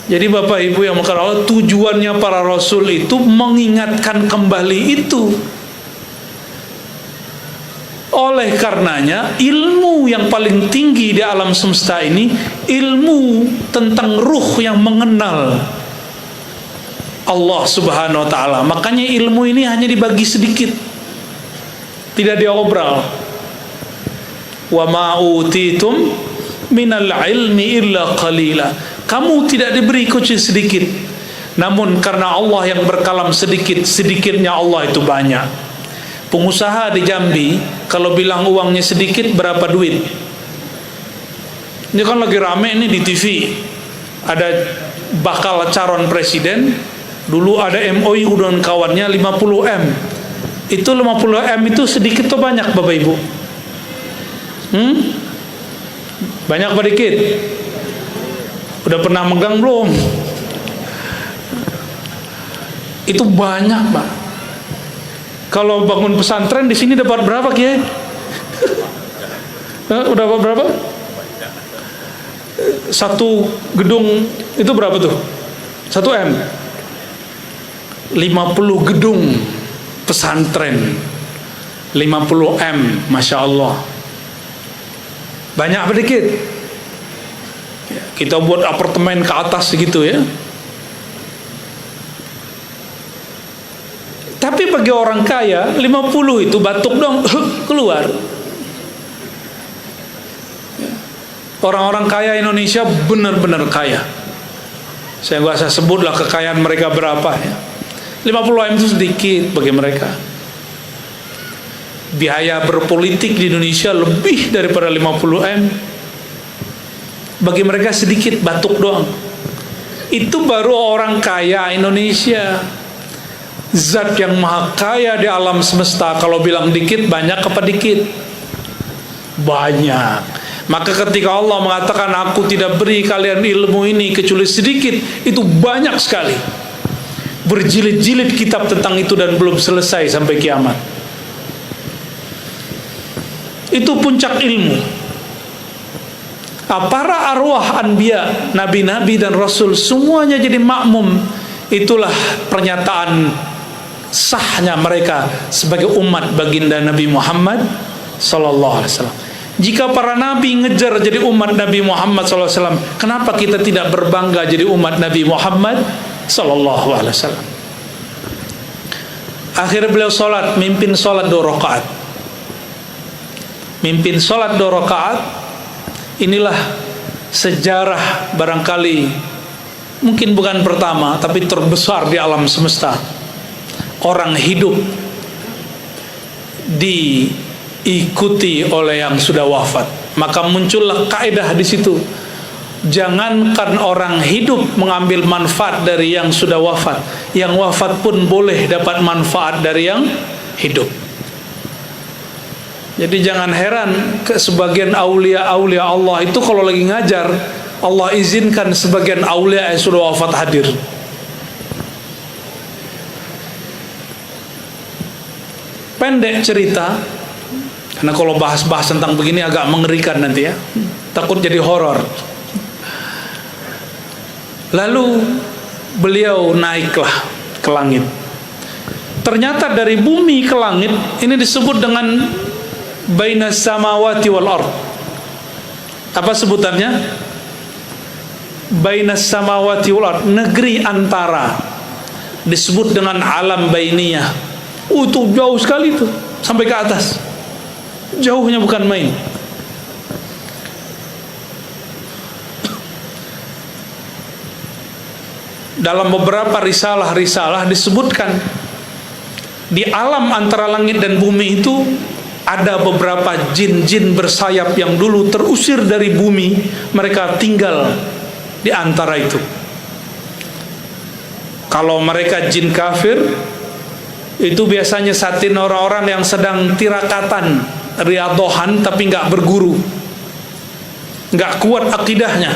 Jadi Bapak Ibu yang mengasihi Allah, tujuannya para rasul itu mengingatkan kembali itu. Oleh karenanya, ilmu yang paling tinggi di alam semesta ini, ilmu tentang ruh yang mengenal Allah Subhanahu wa taala. Makanya ilmu ini hanya dibagi sedikit, tidak diobral. Wa ma utitum minal ilmi illa qalila. Kamu tidak diberi kecuali sedikit. Namun karena Allah yang berkalam sedikit, sedikitnya Allah itu banyak. Pengusaha di Jambi kalau bilang uangnya sedikit, berapa duit? Ini kan lagi rame ini di TV. Ada bakal calon presiden. Dulu ada MOU dengan kawannya 50M. Itu 50M itu sedikit atau banyak Bapak Ibu? Banyak apa dikit? Udah pernah megang belum? Itu banyak, Pak. Kalau bangun pesantren di sini dapat berapa, Kiai? Udah dapat berapa? Satu gedung itu berapa tuh? 1M. 50 gedung pesantren. 50M, Masya Allah. Banyak apa dikit? Ya, kita buat apartemen ke atas gitu ya. Tapi bagi orang kaya 50 itu batuk dong keluar. Orang-orang kaya Indonesia benar-benar kaya. Saya nggak usah sebutlah kekayaan mereka berapa ya. 50 M itu sedikit bagi mereka. Biaya berpolitik di Indonesia lebih daripada 50 M. Bagi mereka sedikit, batuk doang. Itu baru orang kaya Indonesia. Zat yang maha kaya di alam semesta, kalau bilang dikit, banyak apa dikit? Banyak. Maka ketika Allah mengatakan aku tidak beri kalian ilmu ini kecuali sedikit, itu banyak sekali. Berjilid-jilid kitab tentang itu dan belum selesai sampai kiamat. Itu puncak ilmu. Para arwah anbiya, nabi-nabi dan rasul semuanya jadi makmum. Itulah pernyataan sahnya mereka sebagai umat baginda Nabi Muhammad sallallahu alaihi wasallam. Jika para nabi ngejar jadi umat Nabi Muhammad sallallahu alaihi wasallam, kenapa kita tidak berbangga jadi umat Nabi Muhammad sallallahu alaihi wasallam? Akhirnya beliau salat, mimpin salat 2 rakaat. Mimpin salat 2 rakaat. Inilah sejarah barangkali mungkin bukan pertama tapi terbesar di alam semesta. Orang hidup diikuti oleh yang sudah wafat. Maka muncullah kaidah di situ. Jangankan orang hidup mengambil manfaat dari yang sudah wafat, yang wafat pun boleh dapat manfaat dari yang hidup. Jadi jangan heran ke sebagian aulia-aulia Allah itu kalau lagi ngajar, Allah izinkan sebagian aulia yang sudah wafat hadir. Pendek cerita, karena kalau bahas-bahas tentang begini agak mengerikan nanti ya, takut jadi horor. Lalu beliau naiklah ke langit. Ternyata dari bumi ke langit ini disebut dengan bainas samawati wal ard. Apa sebutannya? Bainas samawati wal ard, negeri antara. Disebut dengan alam bainiyah. Itu jauh sekali itu, sampai ke atas. Jauhnya bukan main. Dalam beberapa risalah-risalah disebutkan di alam antara langit dan bumi itu ada beberapa jin-jin bersayap yang dulu terusir dari bumi, mereka tinggal di antara itu. Kalau mereka jin kafir, itu biasanya satin orang-orang yang sedang tirakatan, riadohan tapi nggak berguru, nggak kuat akidahnya.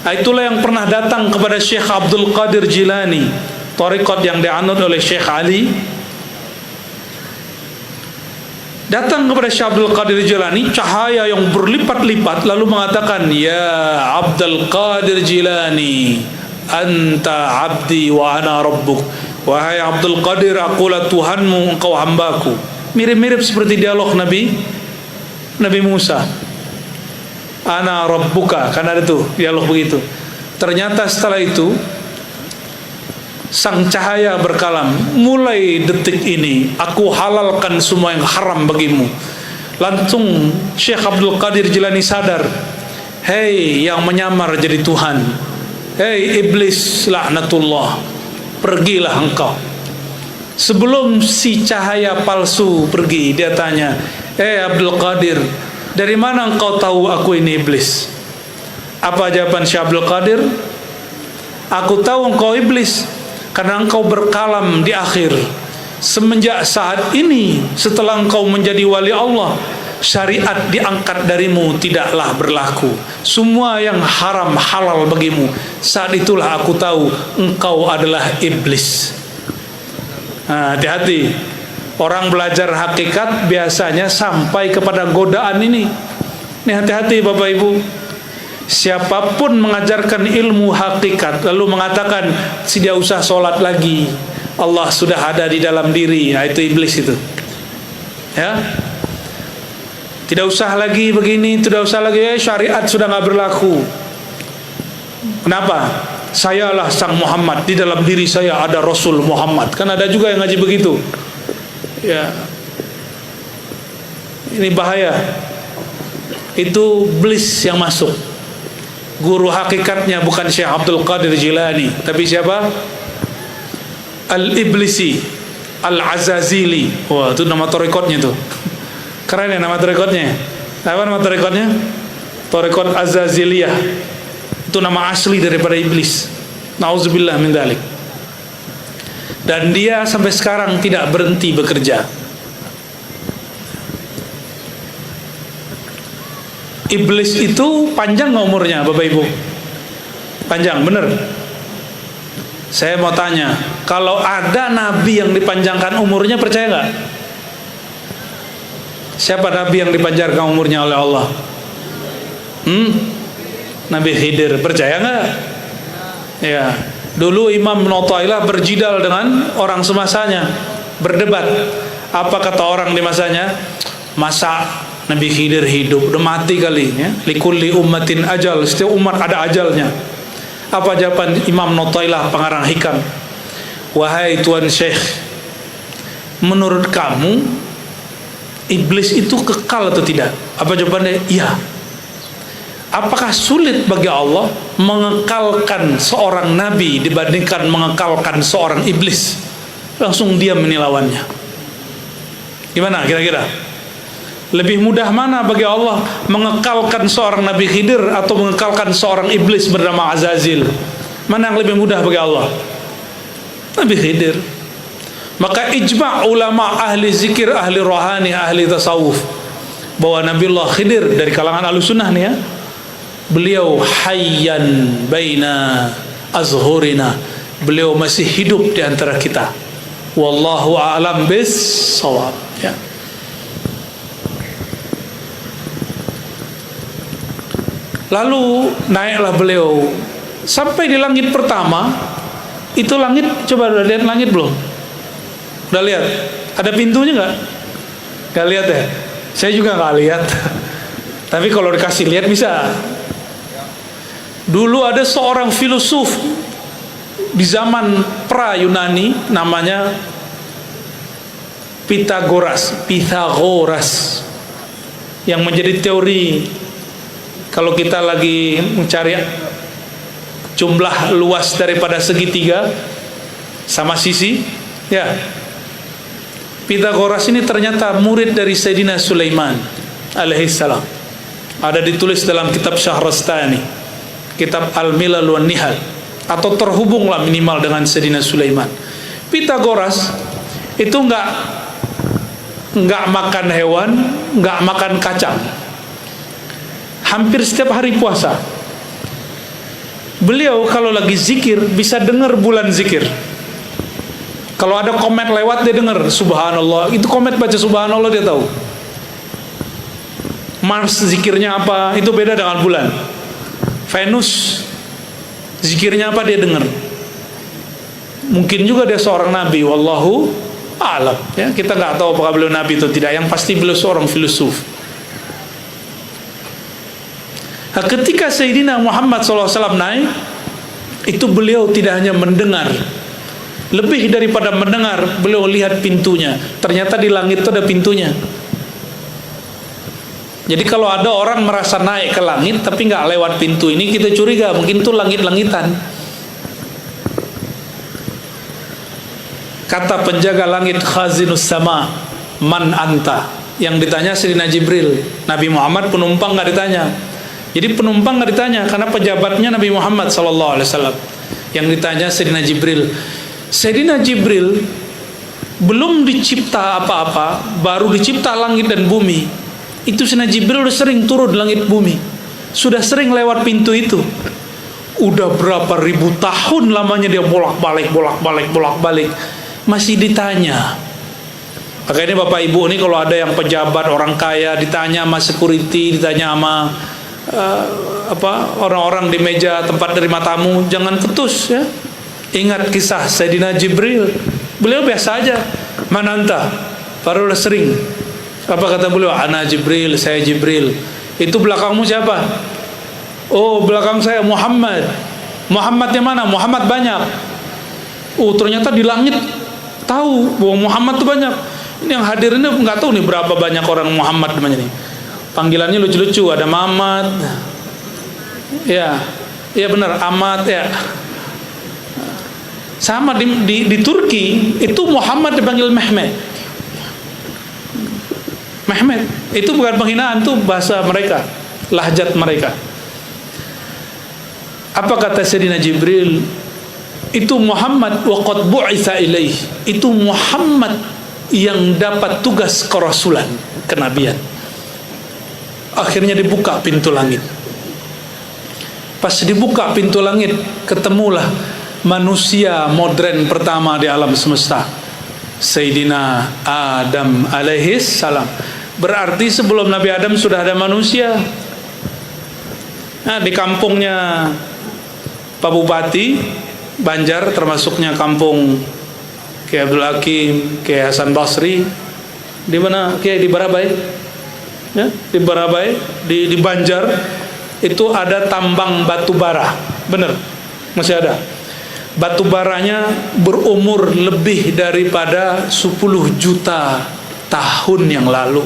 Nah, itulah yang pernah datang kepada Syekh Abdul Qadir Jilani, thariqat yang dianut oleh Syekh Ali. Datang kepada Syekh Abdul Qadir Jilani, cahaya yang berlipat-lipat, lalu mengatakan, ya Abdul Qadir Jilani, anta abdi wa ana rabbuk. Wahai Abdul Qadir, akulah Tuhanmu, engkau hambaku. Mirip-mirip seperti dialog Nabi Musa. Ana rabbuka, kan ada tuh dialog begitu. Ternyata setelah itu sang cahaya berkalam, mulai detik ini aku halalkan semua yang haram bagimu. Langsung Syekh Abdul Qadir Jilani sadar, hei yang menyamar jadi Tuhan, hei iblis laknatullah, pergilah engkau. Sebelum si cahaya palsu pergi, dia tanya, Abdul Qadir, dari mana engkau tahu aku ini iblis? Apa jawaban Syekh Abdul Qadir? Aku tahu engkau iblis karena engkau berkalam di akhir. Semenjak saat ini, setelah engkau menjadi wali Allah, syariat diangkat darimu tidaklah berlaku. Semua yang haram halal bagimu. Saat itulah aku tahu engkau adalah iblis. Nah, hati-hati. Orang belajar hakikat biasanya sampai kepada godaan ini. Ini hati-hati Bapak Ibu. Siapapun mengajarkan ilmu hakikat lalu mengatakan tidak usah sholat lagi, Allah sudah ada di dalam diri, nah itu iblis itu. Ya. Tidak usah lagi begini, tidak usah lagi, syariat sudah nggak berlaku. Kenapa? Sayalah sang Muhammad, di dalam diri saya ada Rasul Muhammad. Kan ada juga yang ngaji begitu. Ya, ini bahaya. Itu iblis yang masuk. Guru hakikatnya bukan Syekh Abdul Qadir Jilani, tapi siapa? Al-Iblisi, Al-Azazili. Wah, itu nama tarekatnya tuh. Keren ya nama tarekatnya. Apa nama tarekatnya? Tarekat Azaziliyah. Itu nama asli daripada iblis. Nauzubillah min dzalik. Dan dia sampai sekarang tidak berhenti bekerja. Iblis itu panjang nggak umurnya, Bapak Ibu? Panjang, bener? Saya mau tanya, kalau ada nabi yang dipanjangkan umurnya, percaya nggak? Siapa nabi yang dipanjangkan umurnya oleh Allah? Nabi Khidir, percaya nggak? Ya, dulu Imam Ibnu Athaillah berjidal dengan orang semasanya, berdebat. Apa kata orang di masanya? Masa Nabi Khidir hidup, udah mati kali ya. Likulli ummatin ajal, setiap umat ada ajalnya. Apa jawaban Imam Ibnu Athaillah pengarang Hikam? Wahai Tuan Syekh, menurut kamu iblis itu kekal atau tidak? Apa jawabannya? Iya. Apakah sulit bagi Allah mengekalkan seorang nabi dibandingkan mengekalkan seorang iblis? Langsung dia menilawannya. Gimana kira-kira? Lebih mudah mana bagi Allah mengekalkan seorang Nabi Khidir atau mengekalkan seorang iblis bernama Azazil? Mana yang lebih mudah bagi Allah? Nabi Khidir. Maka ijma' ulama ahli zikir, ahli rohani, ahli tasawuf bahwa Nabiullah Khidir dari kalangan Ahlussunnah nih ya, beliau hayyan baina azhurina, beliau masih hidup di antara kita. Wallahu a'lam bis-shawab ya. Lalu naiklah beliau sampai di langit pertama. Itu langit, coba udah lihat langit belum? Udah lihat? Ada pintunya nggak? Nggak lihat ya? Saya juga nggak lihat. Tapi kalau dikasih lihat bisa. Dulu ada seorang filosof di zaman pra Yunani, namanya Pythagoras, yang menjadi teori kalau kita lagi mencari jumlah luas daripada segitiga sama sisi, ya. Pythagoras ini ternyata murid dari Sayyidina Sulaiman alaihissalam. Ada ditulis dalam kitab Syahrastani, kitab Al-Milal wan Nihal, atau terhubunglah minimal dengan Sayyidina Sulaiman. Pythagoras itu nggak makan hewan, nggak makan kacang. Hampir setiap hari puasa. Beliau kalau lagi zikir bisa dengar bulan zikir. Kalau ada komet lewat dia dengar subhanallah. Itu komet baca subhanallah dia tahu. Mars zikirnya apa, itu beda dengan bulan. Venus zikirnya apa dia dengar. Mungkin juga dia seorang nabi, wallahu a'lam ya. Kita nggak tahu apakah beliau nabi atau tidak. Yang pasti beliau seorang filosof. Nah, ketika Sayyidina Muhammad SAW naik, itu beliau tidak hanya mendengar, lebih daripada mendengar, beliau lihat pintunya. Ternyata di langit itu ada pintunya. Jadi kalau ada orang merasa naik ke langit tapi nggak lewat pintu ini, kita curiga mungkin itu langit-langitan. Kata penjaga langit khazinus sama, man anta? Yang ditanya Sayyidina Jibril. Nabi Muhammad penumpang nggak ditanya. Jadi penumpang nggak ditanya karena pejabatnya Nabi Muhammad SAW. Yang ditanya Sayyidina Jibril. Sayyidina Jibril belum dicipta apa-apa, baru dicipta langit dan bumi. Itu Sayyidina Jibril udah sering turun di langit bumi, sudah sering lewat pintu itu. Udah berapa ribu tahun lamanya dia bolak-balik, masih ditanya. Makanya Bapak Ibu ini kalau ada yang pejabat, orang kaya, ditanya sama security, ditanya sama orang-orang di meja tempat terima tamu, jangan ketus ya. Ingat kisah Sayyidina Jibril. Beliau biasa aja, mananta, baru udah sering. Apa kata beliau? Ana Jibril, saya Jibril. Itu belakangmu siapa? Oh, belakang saya Muhammad. Muhammadnya mana? Muhammad banyak. Oh, ternyata di langit tahu bahwa Muhammad itu banyak. Ini yang hadir ini nggak tahu nih berapa banyak orang Muhammad namanya nih. Panggilannya lucu-lucu, ada Mamat. Ya, iya benar, Ahmad ya. Sama di Turki itu Muhammad dipanggil Mehmet. Mehmet itu bukan penghinaan, itu bahasa mereka, lahjat mereka. Apa kata Sayyidina Jibril? Itu Muhammad wa qad bu'itsa ilaih. Itu Muhammad yang dapat tugas kerasulan, kenabian. Akhirnya dibuka pintu langit. Pas dibuka pintu langit, ketemulah manusia modern pertama di alam semesta, Sayyidina Adam alaihis salam. Berarti sebelum Nabi Adam sudah ada manusia. Nah, di kampungnya Pak Bupati Banjar, termasuknya kampung Kiai Abdul Hakim, Kiai Hasan Basri, di mana Kiai di Barabai, ya, di Barabai, di Banjar itu ada tambang batu bara, bener, masih ada. Batu baranya berumur lebih daripada 10 juta tahun yang lalu.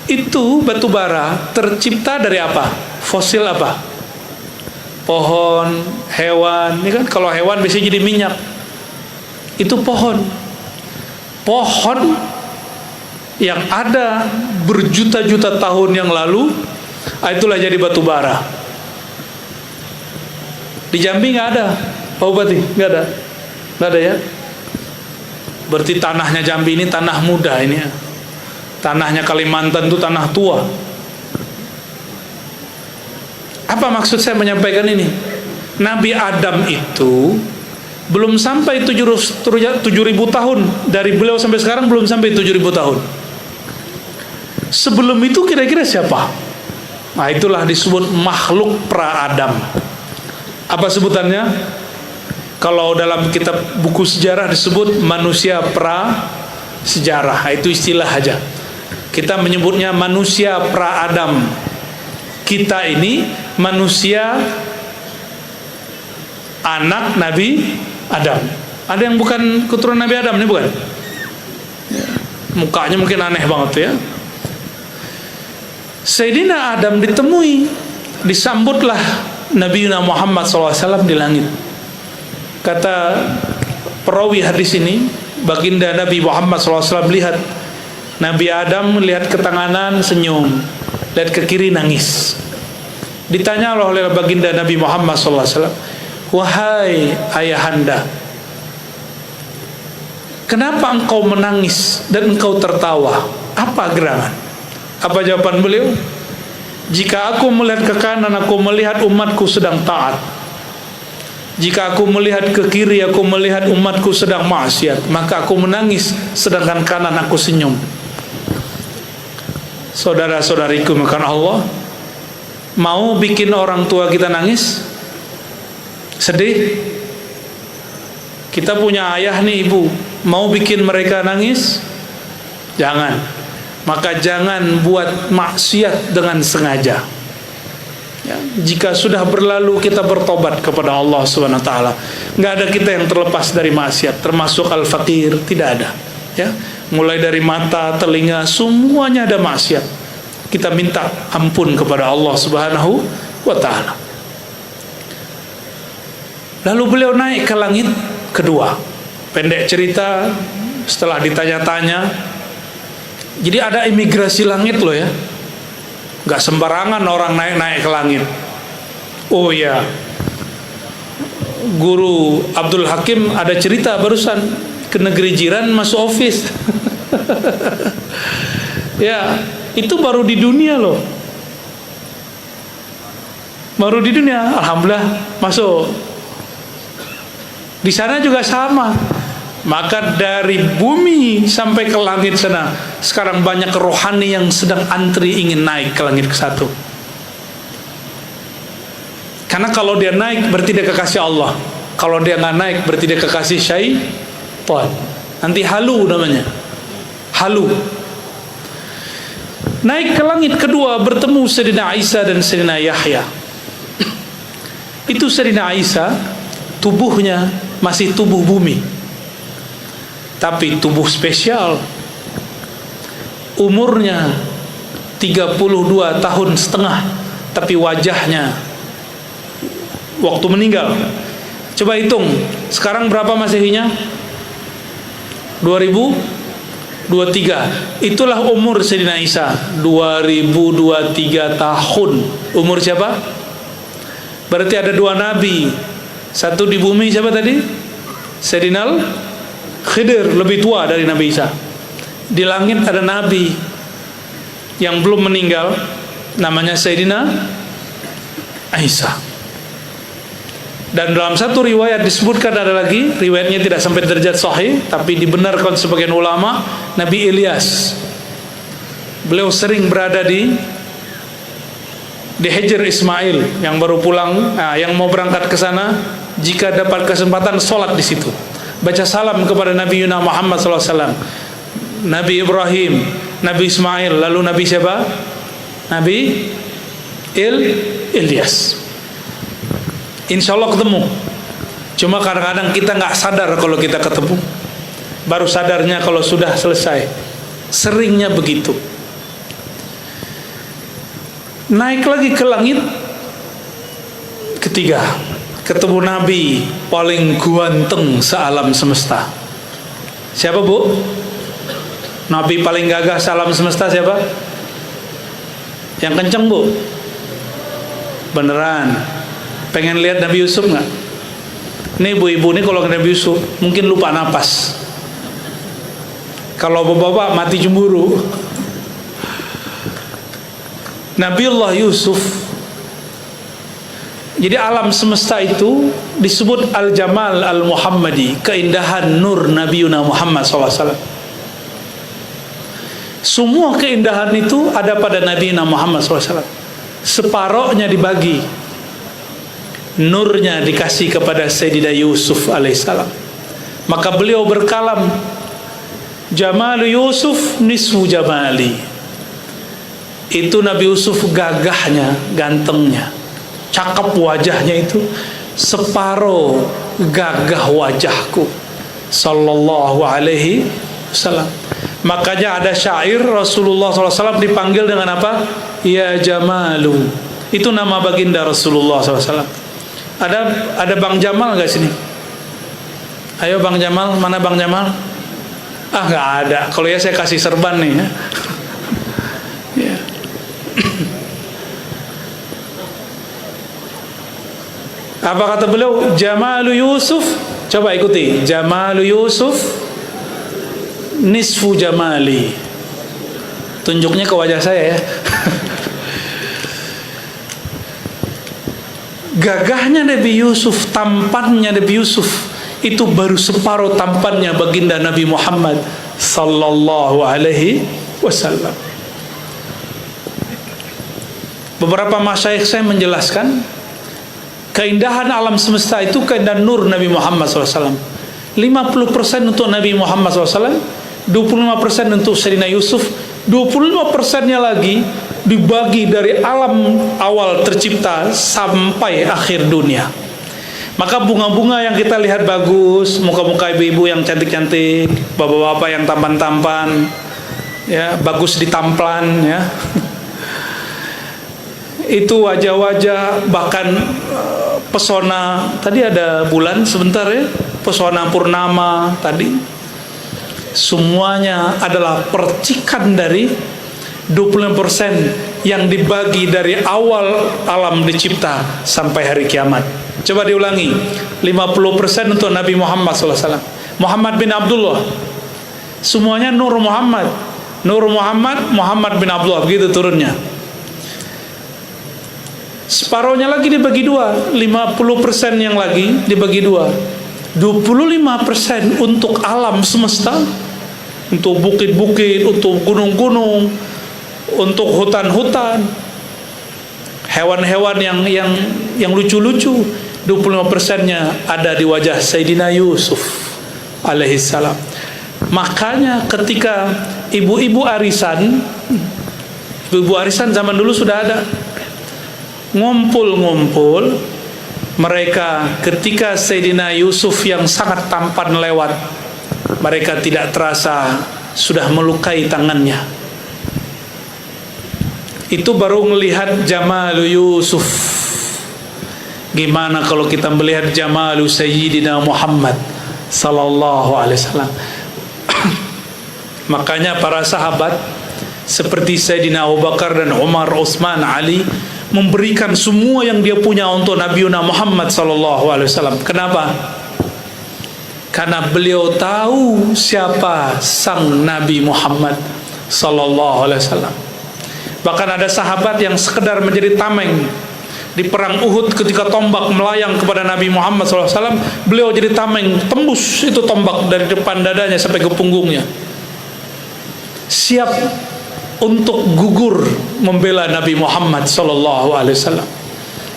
Itu batu bara tercipta dari apa? Fosil apa? Pohon, hewan. Ini kan kalau hewan biasanya jadi minyak. Itu pohon. Pohon yang ada berjuta-juta tahun yang lalu, itulah jadi batu bara. Di Jambi nggak ada, Pak Bupati, nggak ada ya. Berarti tanahnya Jambi ini tanah muda ini ya. Tanahnya Kalimantan itu tanah tua. Apa maksud saya menyampaikan ini? Nabi Adam itu belum sampai 7.000 tahun. Dari beliau sampai sekarang belum sampai 7.000 tahun. Sebelum itu kira-kira siapa? Nah, itulah disebut makhluk pra-Adam. Apa sebutannya? Kalau dalam kitab buku sejarah disebut manusia pra-sejarah. Itu istilah aja. Kita menyebutnya manusia pra-Adam. Kita ini manusia anak Nabi Adam. Ada yang bukan keturunan Nabi Adam, ini bukan? Mukanya mungkin aneh banget ya. Sayyidina Adam ditemui, disambutlah Nabi Muhammad SAW di langit. Kata perawi hadis ini, baginda Nabi Muhammad SAW lihat Nabi Adam melihat ke kanan senyum, lihat ke kiri nangis. Ditanya oleh baginda Nabi Muhammad SAW, wahai ayahanda, kenapa engkau menangis dan engkau tertawa? Apa gerangan? Apa jawaban beliau? Jika aku melihat ke kanan, aku melihat umatku sedang taat. Jika aku melihat ke kiri, aku melihat umatku sedang maksiat. Maka aku menangis, sedangkan kanan aku senyum. Saudara-saudariku makan Allah, mau bikin orang tua kita nangis? Sedih? Kita punya ayah nih, ibu, mau bikin mereka nangis? Jangan. Maka jangan buat maksiat dengan sengaja ya. Jika sudah berlalu, kita bertobat kepada Allah SWT. Nggak ada kita yang terlepas dari maksiat, termasuk al-fakir, tidak ada ya. Mulai dari mata, telinga, semuanya ada maksiat. Kita minta ampun kepada Allah Subhanahu wa ta'ala. Lalu beliau naik ke langit kedua. Pendek cerita, setelah ditanya-tanya, jadi ada imigrasi langit loh ya. Gak sembarangan orang naik-naik ke langit. Oh ya, Guru Abdul Hakim ada cerita barusan ke negeri jiran masuk office. Ya, itu baru di dunia loh. Baru di dunia, alhamdulillah masuk. Di sana juga sama. Maka dari bumi sampai ke langit sana, sekarang banyak rohani yang sedang antri ingin naik ke langit ke-1. Karena kalau dia naik berarti dia kekasih Allah. Kalau dia nggak naik berarti dia kekasih syaitan. Nanti halu namanya. Halu. Naik ke langit kedua, bertemu Sayyidina Isa dan Sayyidina Yahya. Itu Sayyidina Isa, tubuhnya masih tubuh bumi, tapi tubuh spesial. Umurnya 32 tahun setengah, tapi wajahnya waktu meninggal, coba hitung sekarang berapa Masehinya? 2023. Itulah umur Sayyidina Isa, 2023 tahun. Umur siapa? Berarti ada dua nabi. Satu di bumi siapa tadi? Sayyidina Khidir, lebih tua dari Nabi Isa. Di langit ada nabi yang belum meninggal, namanya Sayyidina Isa. Dan dalam satu riwayat disebutkan, ada lagi riwayatnya tidak sampai derajat sahih, tapi dibenarkan sebagian ulama, Nabi Ilyas. Beliau sering berada di Hijr Ismail yang baru pulang, yang mau berangkat ke sana, jika dapat kesempatan sholat di situ, baca salam kepada Nabi Yuna Muhammad SAW, Nabi Ibrahim, Nabi Ismail, lalu Nabi siapa? Nabi Ilyas. Insya Allah ketemu. Cuma kadang-kadang kita nggak sadar kalau kita ketemu, baru sadarnya kalau sudah selesai. Seringnya begitu. Naik lagi ke langit ketiga, ketemu Nabi paling ganteng sealam semesta. Siapa bu? Nabi paling gagah sealam semesta siapa? Yang kenceng bu? Beneran? Pengen lihat Nabi Yusuf nggak? Nih ibu-ibu nih kalau Nabi Yusuf mungkin lupa napas. Kalau bapak-bapak mati cemburu. Nabiullah Yusuf. Jadi alam semesta itu disebut Al-Jamal Al-Muhammadi, keindahan nur Nabi Yuna Muhammad SAW. Semua keindahan itu ada pada Nabi Yuna Muhammad SAW. Separohnya dibagi, nurnya dikasih kepada Sayyidina Yusuf alaihissalam. Maka beliau berkalam, Jamal Yusuf nisfu jamali. Itu Nabi Yusuf gagahnya, gantengnya, cakep wajahnya itu separuh gagah wajahku sallallahu alaihi wasallam. Makanya ada syair Rasulullah SAW dipanggil dengan apa? Ya Jamalu. Itu nama baginda Rasulullah SAW. Ada Bang Jamal nggak sini? Ayo Bang Jamal, mana Bang Jamal? Ah nggak ada. Kalau ya saya kasih serban nih. Ya. Apa kata beliau? Jamalu Yusuf. Coba ikuti. Jamalu Yusuf nisfu jamali. Tunjuknya ke wajah saya ya. Gagahnya Nabi Yusuf, tampannya Nabi Yusuf itu baru separuh tampannya baginda Nabi Muhammad sallallahu alaihi wasallam. Beberapa masyayikh saya menjelaskan keindahan alam semesta itu keindahan nur Nabi Muhammad SAW. 50% untuk Nabi Muhammad SAW, 25% untuk Sayyidina Yusuf, 25%-nya lagi dibagi dari alam awal tercipta sampai akhir dunia. Maka bunga-bunga yang kita lihat bagus, muka-muka ibu-ibu yang cantik-cantik, bapak-bapak yang tampan-tampan, ya bagus ditamplan, ya. Itu wajah-wajah, bahkan pesona. Tadi ada bulan sebentar ya, pesona purnama tadi. Semuanya adalah percikan dari 25% yang dibagi dari awal alam dicipta sampai hari kiamat. Coba diulangi. 50% untuk Nabi Muhammad SAW. Muhammad bin Abdullah. Semuanya Nur Muhammad. Nur Muhammad, Muhammad bin Abdullah. Begitu turunnya. Separuhnya lagi dibagi dua. 50% yang lagi dibagi dua. 25% untuk alam semesta, untuk bukit-bukit, untuk gunung-gunung, untuk hutan-hutan, hewan-hewan yang lucu-lucu. 25%-nya ada di wajah Sayyidina Yusuf alaihissalam. Makanya ketika ibu-ibu arisan Ibu arisan zaman dulu sudah ada. Ngumpul-ngumpul mereka ketika Sayyidina Yusuf yang sangat tampan lewat, mereka tidak terasa sudah melukai tangannya. Itu baru melihat Jamalu Yusuf. Gimana kalau kita melihat Jamalu Sayyidina Muhammad sallallahu alaihi wasallam. Makanya para sahabat seperti Sayyidina Abu Bakar dan Umar, Utsman, Ali memberikan semua yang dia punya untuk Nabiuna Muhammad sallallahu alaihi wasallam. Kenapa? Karena beliau tahu siapa sang Nabi Muhammad sallallahu alaihi wasallam. Bahkan ada sahabat yang sekedar menjadi tameng di perang Uhud ketika tombak melayang kepada Nabi Muhammad SAW, beliau jadi tameng, tembus itu tombak dari depan dadanya sampai ke punggungnya, siap untuk gugur membela Nabi Muhammad SAW.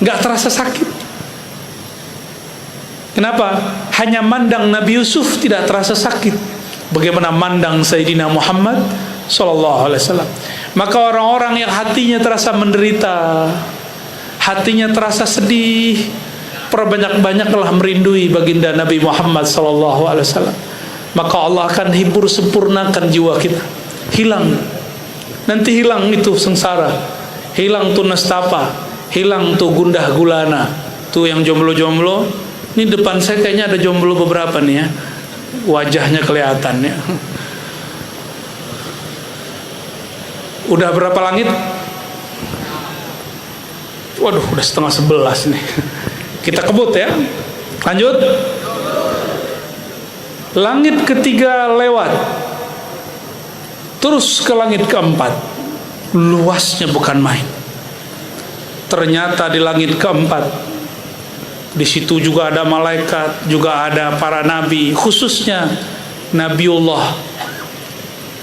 Nggak terasa sakit. Kenapa? Hanya mandang Nabi Yusuf tidak terasa sakit. Bagaimana mandang Sayyidina Muhammad SAW. Maka orang-orang yang hatinya terasa menderita, hatinya terasa sedih, perbanyak-banyaklah merindui baginda Nabi Muhammad SAW. Maka Allah akan hibur sempurnakan jiwa kita. Hilang, nanti hilang itu sengsara, hilang tuh nestapa, hilang tuh gundah gulana. Tuh yang jomblo-jomblo, ini depan saya kayaknya ada jomblo beberapa nih ya, wajahnya kelihatan ya. Udah berapa langit? Waduh, udah 10:30 nih. Kita kebut ya. Lanjut. Langit ketiga lewat, terus ke langit keempat. Luasnya bukan main. Ternyata di langit keempat, di situ juga ada malaikat, juga ada para nabi, khususnya Nabiullah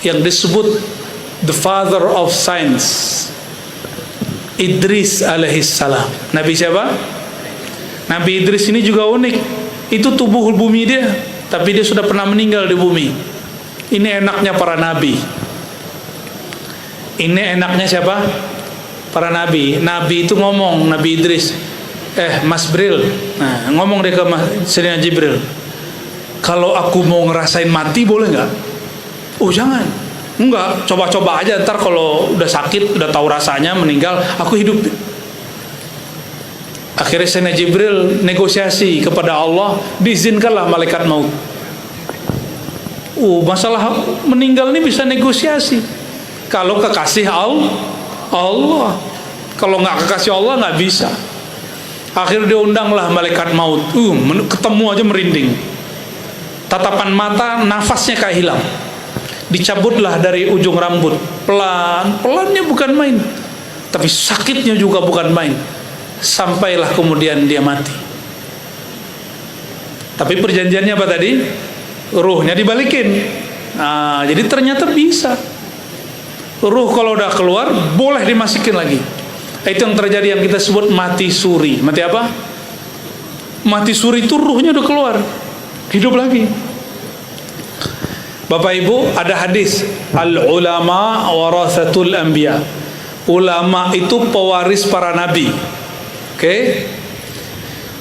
yang disebut the father of science, Idris alaihissalam. Nabi siapa? Nabi Idris ini juga unik. Itu tubuh bumi dia, tapi dia sudah pernah meninggal di bumi. Ini enaknya para nabi. Ini enaknya siapa? Para nabi. Nabi itu ngomong, Nabi Idris, Mas Bril, nah, ngomong dia ke Sayyidina Jibril, kalau aku mau ngerasain mati boleh nggak? Oh jangan. Enggak, coba-coba aja, ntar kalau udah sakit, udah tahu rasanya meninggal, aku hidup. Akhirnya Sayyidina Jibril negosiasi kepada Allah, diizinkanlah malaikat maut. Masalah meninggal ini bisa negosiasi. Kalau kekasih Allah, kalau nggak kekasih Allah nggak bisa. Akhirnya diundanglah malaikat maut. Ketemu aja merinding. Tatapan mata, nafasnya kayak hilang. Dicabutlah dari ujung rambut, pelannya bukan main, tapi sakitnya juga bukan main. Sampailah kemudian dia mati. Tapi perjanjiannya apa tadi? Ruhnya dibalikin. Nah, jadi ternyata bisa. Ruh kalau udah keluar boleh dimasukin lagi. Itu yang terjadi, yang kita sebut mati suri. Mati apa? Mati suri itu ruhnya udah keluar, hidup lagi. Bapak Ibu, ada hadis, al-ulama warathatul anbiya. Ulama itu pewaris para nabi. Oke?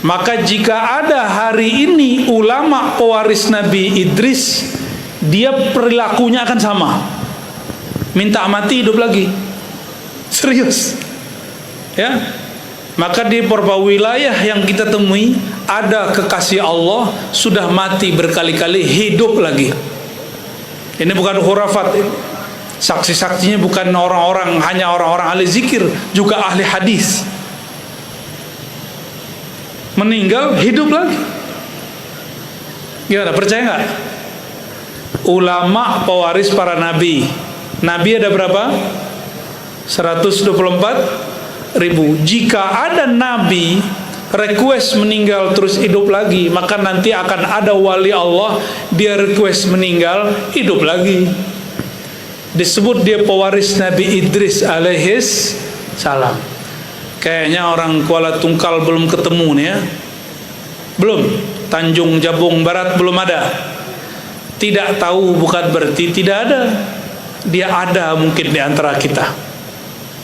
Maka jika ada hari ini ulama pewaris Nabi Idris, dia perilakunya akan sama. Minta mati hidup lagi. Serius. Ya. Maka di beberapa wilayah yang kita temui ada kekasih Allah sudah mati berkali-kali, hidup lagi. Ini bukan khurafat. Saksi-saksinya bukan orang-orang, hanya orang-orang ahli zikir, juga ahli hadis. Meninggal, hidup lagi. Gimana, percaya nggak? Ulama pewaris para nabi. Nabi ada berapa? 124.000. Jika ada nabi request meninggal terus hidup lagi, maka nanti akan ada wali Allah, dia request meninggal hidup lagi. Disebut dia pewaris Nabi Idris alaihis salam. Kayaknya orang Kuala Tungkal belum ketemu nih ya. Belum. Tanjung Jabung Barat belum ada. Tidak tahu bukan berarti tidak ada. Dia ada mungkin di antara kita.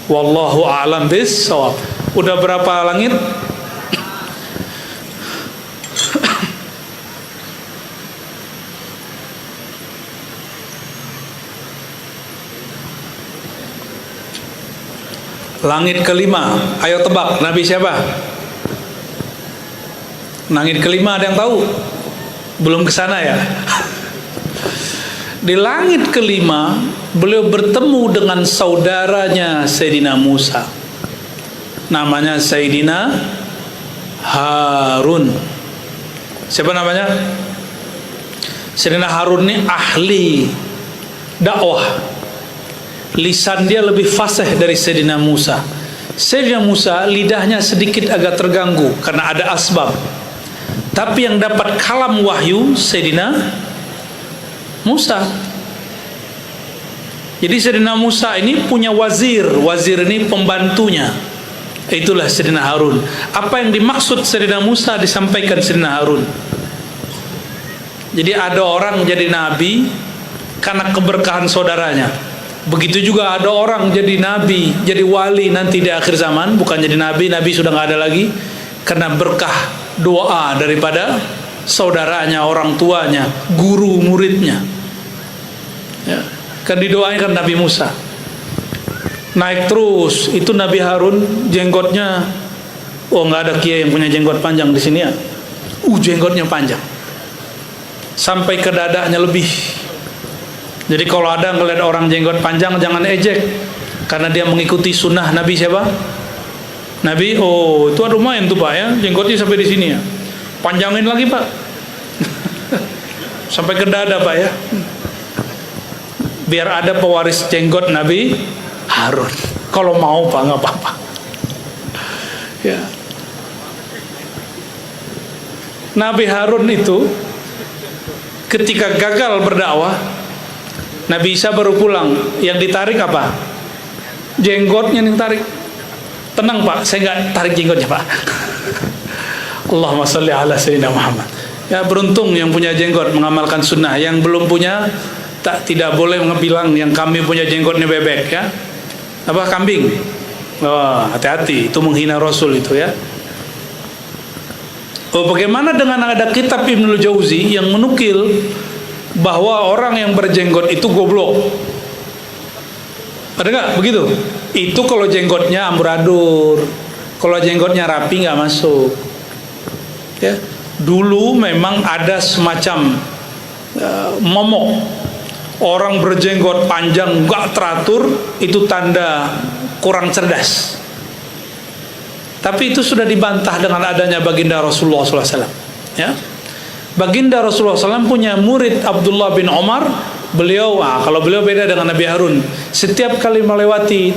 Wallahu a'lam bis-shawab. Udah berapa langit? Langit kelima. Ayo tebak, Nabi siapa? Langit kelima ada yang tahu? Belum ke sana ya? Di langit kelima beliau bertemu dengan saudaranya Sayyidina Musa. Namanya Sayyidina Harun. Siapa namanya? Sayyidina Harun ini ahli dakwah. Lisan dia lebih fasih dari Sayyidina Musa. Sayyidina Musa lidahnya sedikit agak terganggu karena ada asbab. Tapi yang dapat kalam wahyu Sayyidina Musa. Jadi Sayyidina Musa ini punya wazir. Wazir ini pembantunya. Itulah Sayyidina Harun. Apa yang dimaksud Sayyidina Musa disampaikan Sayyidina Harun. Jadi ada orang jadi nabi karena keberkahan saudaranya. Begitu juga ada orang jadi nabi, jadi wali nanti di akhir zaman. Bukan jadi nabi, nabi sudah nggak ada lagi, karena berkah doa daripada saudaranya, orang tuanya, guru muridnya ya. Kan didoakan Nabi Musa naik terus. Itu Nabi Harun jenggotnya, oh nggak ada kiai yang punya jenggot panjang di sini ya. Jenggotnya panjang sampai ke dadanya lebih. Jadi kalau ada ngeliat orang jenggot panjang jangan ejek, karena dia mengikuti sunnah Nabi siapa? Nabi, oh itu lumayan tuh Pak ya, jenggotnya sampai di sini ya. Panjangin lagi Pak. Sampai ke dada Pak ya. Biar ada pewaris jenggot Nabi Harun. Kalau mau Pak nggak apa-apa. Ya. Nabi Harun itu ketika gagal berdakwah, Nabi Isa baru pulang, yang ditarik apa? Jenggotnya yang tarik. Tenang Pak, saya nggak tarik jenggotnya Pak. Allahumma sholli ala sayyidina Muhammad. Ya beruntung yang punya jenggot mengamalkan sunnah. Yang belum punya tidak boleh bilang yang kami punya jenggotnya bebek ya. Apa kambing? Oh, hati-hati, itu menghina Rasul itu ya. Oh, bagaimana dengan ada kitab Ibnul Jauzi yang menukil bahwa orang yang berjenggot itu goblok? Ada nggak begitu? Itu kalau jenggotnya amburadul, kalau jenggotnya rapi nggak masuk. Ya, dulu memang ada semacam momok, orang berjenggot panjang nggak teratur itu tanda kurang cerdas. Tapi itu sudah dibantah dengan adanya baginda Rasulullah SAW. Ya. Baginda Rasulullah SAW punya murid Abdullah bin Omar. Beliau, kalau beliau beda dengan Nabi Harun. Setiap kali melewati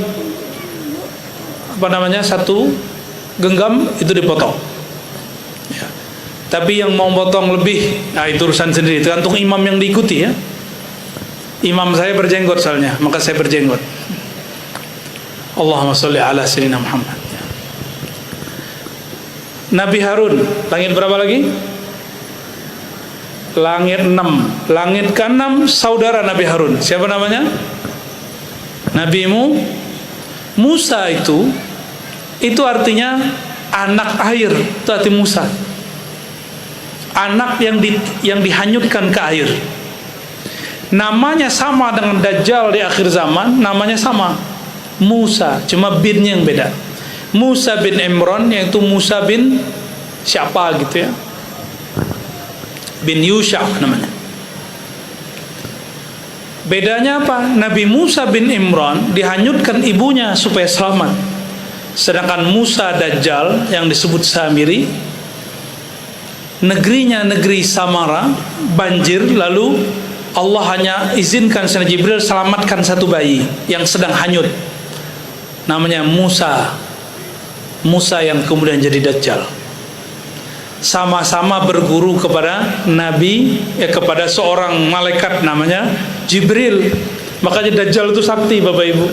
satu genggam itu dipotong. Ya. Tapi yang mau potong lebih, itu urusan sendiri. Tergantung imam yang diikuti ya. Imam saya berjenggot soalnya, maka saya berjenggot. Allahumma sholli ala sayyidina Muhammad. Nabi Harun, langit berapa lagi? Langit 6. Langit ke-6 saudara Nabi Harun. Siapa namanya? Nabi Musa itu artinya anak air. Itu arti Musa. Anak yang dihanyutkan ke air. Namanya sama dengan Dajjal di akhir zaman, namanya sama. Musa, cuma binnya yang beda. Musa bin Imran, yaitu Musa bin siapa gitu ya, bin Yusha namanya. Bedanya apa? Nabi Musa bin Imran dihanyutkan ibunya supaya selamat, sedangkan Musa Dajjal yang disebut Samiri, negerinya negeri Samara, banjir, lalu Allah hanya izinkan Sayyidina Jibril selamatkan satu bayi yang sedang hanyut, namanya Musa yang kemudian jadi Dajjal. Sama-sama berguru kepada Nabi, kepada seorang malaikat namanya Jibril. Makanya Dajjal itu sakti Bapak Ibu.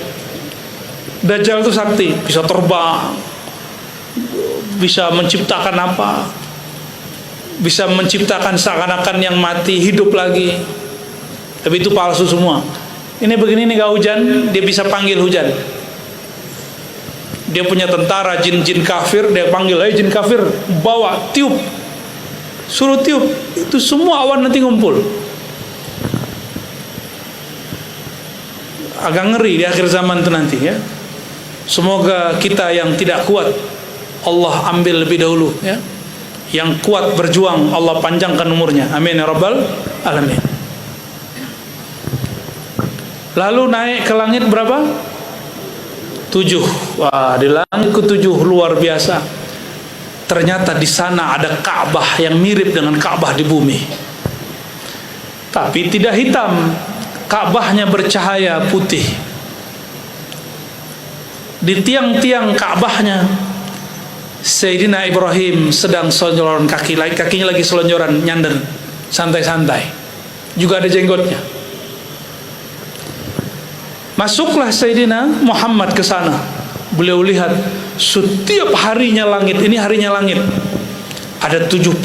Dajjal itu sakti, bisa terbang, bisa menciptakan apa, bisa menciptakan seakan-akan yang mati hidup lagi. Tapi itu palsu semua. Ini begini nih gak hujan, dia bisa panggil hujan. Dia punya tentara jin-jin kafir, dia panggil, "Hei jin kafir, bawa tiup." Suruh tiup, itu semua awan nanti ngumpul. Agak ngeri di akhir zaman itu nanti ya. Semoga kita yang tidak kuat Allah ambil lebih dahulu ya. Yang kuat berjuang Allah panjangkan umurnya. Amin ya rabbal alamin. Lalu naik ke langit berapa? 7. Wah, di langit ke-7 luar biasa. Ternyata di sana ada Ka'bah yang mirip dengan Ka'bah di bumi. Tapi tidak hitam. Ka'bahnya bercahaya putih. Di tiang-tiang Ka'bahnya Sayyidina Ibrahim sedang selonjoran kakinya lagi selonjoran nyandar santai-santai. Juga ada jenggotnya. Masuklah Sayyidina Muhammad ke sana. Beliau lihat setiap harinya langit, ini harinya langit, ada 70.000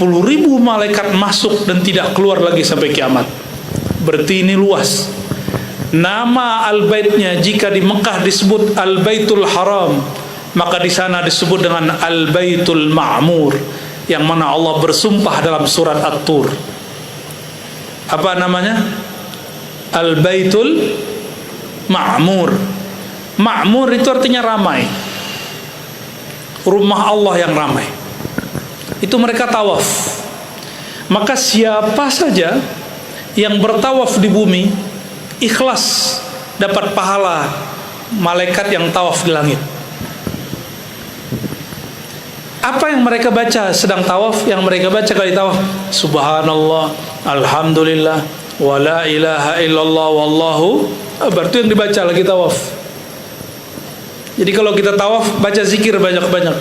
malaikat masuk dan tidak keluar lagi sampai kiamat. Berarti ini luas. Nama Al-Baitnya jika di Mekah disebut Al-Baitul Haram, maka di sana disebut dengan Al-Baitul Ma'mur, yang mana Allah bersumpah dalam surat At-Tur. Apa namanya? Al-Baitul Ma'mur. Ma'mur itu artinya ramai. Rumah Allah yang ramai. Itu mereka tawaf. Maka siapa saja yang bertawaf di bumi ikhlas dapat pahala malaikat yang tawaf di langit. Apa yang mereka baca sedang tawaf? Yang mereka baca kali tawaf, Subhanallah, Alhamdulillah, wa la ilaha illallah, wallahu akbar. Itu yang dibaca lagi tawaf. Jadi kalau kita tawaf, baca zikir banyak-banyak.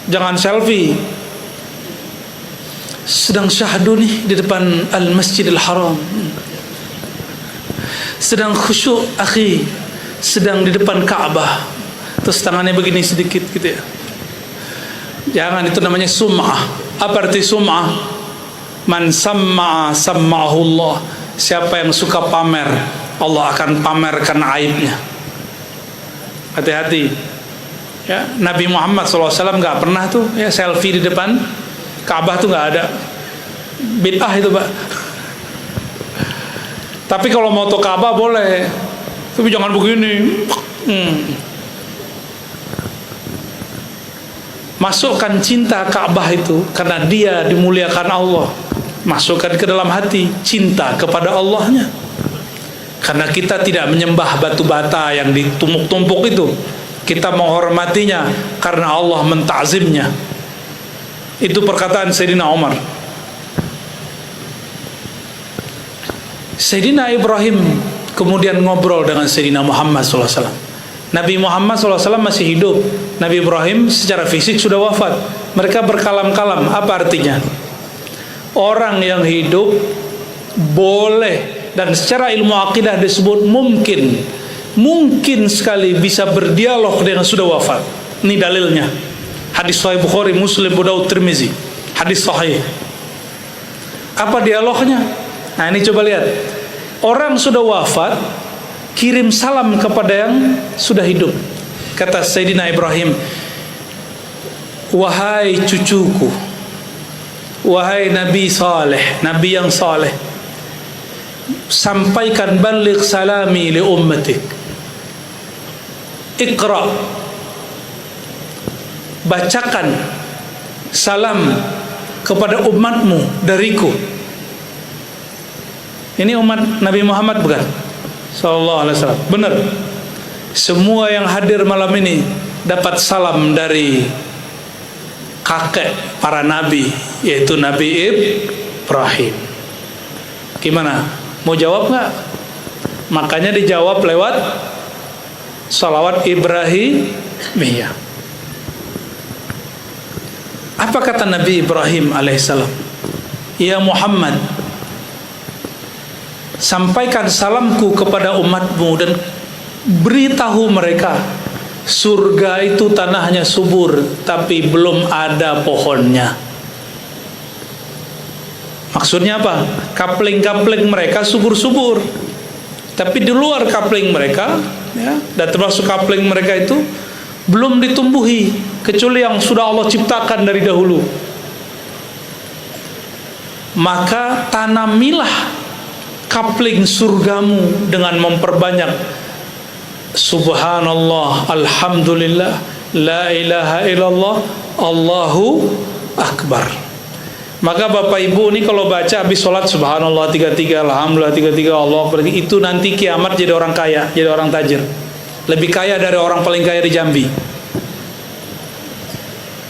Jangan selfie. Sedang syahdu nih di depan Al-Masjidil Haram. Sedang khusyuk, akhi. Sedang di depan Ka'bah. Terus tangannya begini sedikit gitu ya. Jangan, itu namanya sum'ah. Apa arti sum'ah? Man samma'a samma'ahullah. Siapa yang suka pamer, Allah akan pamerkan aibnya. Hati-hati ya. Nabi Muhammad SAW nggak pernah tuh ya selfie di depan Ka'bah, tuh nggak ada. Bid'ah itu Pak. Tapi kalau mau ke Ka'bah boleh, tapi jangan begini. Masukkan cinta Ka'bah itu karena dia dimuliakan Allah. Masukkan ke dalam hati cinta kepada Allahnya. Karena kita tidak menyembah batu bata yang ditumpuk-tumpuk itu. Kita menghormatinya karena Allah mentakzimnya. Itu perkataan Sayyidina Umar. Sayyidina Ibrahim kemudian ngobrol dengan Sayyidina Muhammad SAW. Nabi Muhammad SAW masih hidup. Nabi Ibrahim secara fisik sudah wafat. Mereka berkalam-kalam. Apa artinya? Orang yang hidup boleh, dan secara ilmu akidah disebut mungkin sekali bisa berdialog dengan sudah wafat. Ini dalilnya. Hadis Sahih Bukhari, Muslim, Abu Daud, Tirmizi. Hadis sahih. Apa dialognya? Nah ini coba lihat. Orang sudah wafat kirim salam kepada yang sudah hidup. Kata Sayyidina Ibrahim, wahai cucuku, wahai Nabi Saleh, Nabi yang saleh, sampaikan baligh salami li ummatik. Iqra, bacakan salam kepada umatmu dariku. Ini umat Nabi Muhammad bukan? Sallallahu alaihi wasallam. Benar. Semua yang hadir malam ini dapat salam dari kakek para nabi, yaitu Nabi Ibrahim. Gimana? Mau jawab nggak? Makanya dijawab lewat salawat Ibrahimiyah. Apa kata Nabi Ibrahim alaihissalam? Ya Muhammad, sampaikan salamku kepada umatmu dan beritahu mereka, surga itu tanahnya subur, tapi belum ada pohonnya. Maksudnya apa? Kapling-kapling mereka subur-subur, tapi di luar kapling mereka ya, dan termasuk kapling mereka itu belum ditumbuhi kecuali yang sudah Allah ciptakan dari dahulu. Maka tanamilah kapling surgamu dengan memperbanyak subhanallah, alhamdulillah, la ilaha illallah, Allahu akbar. Maka Bapak Ibu ini kalau baca habis sholat subhanallah 33, alhamdulillah 33, Allah akbar, itu nanti kiamat jadi orang kaya, jadi orang tajir, lebih kaya dari orang paling kaya di Jambi.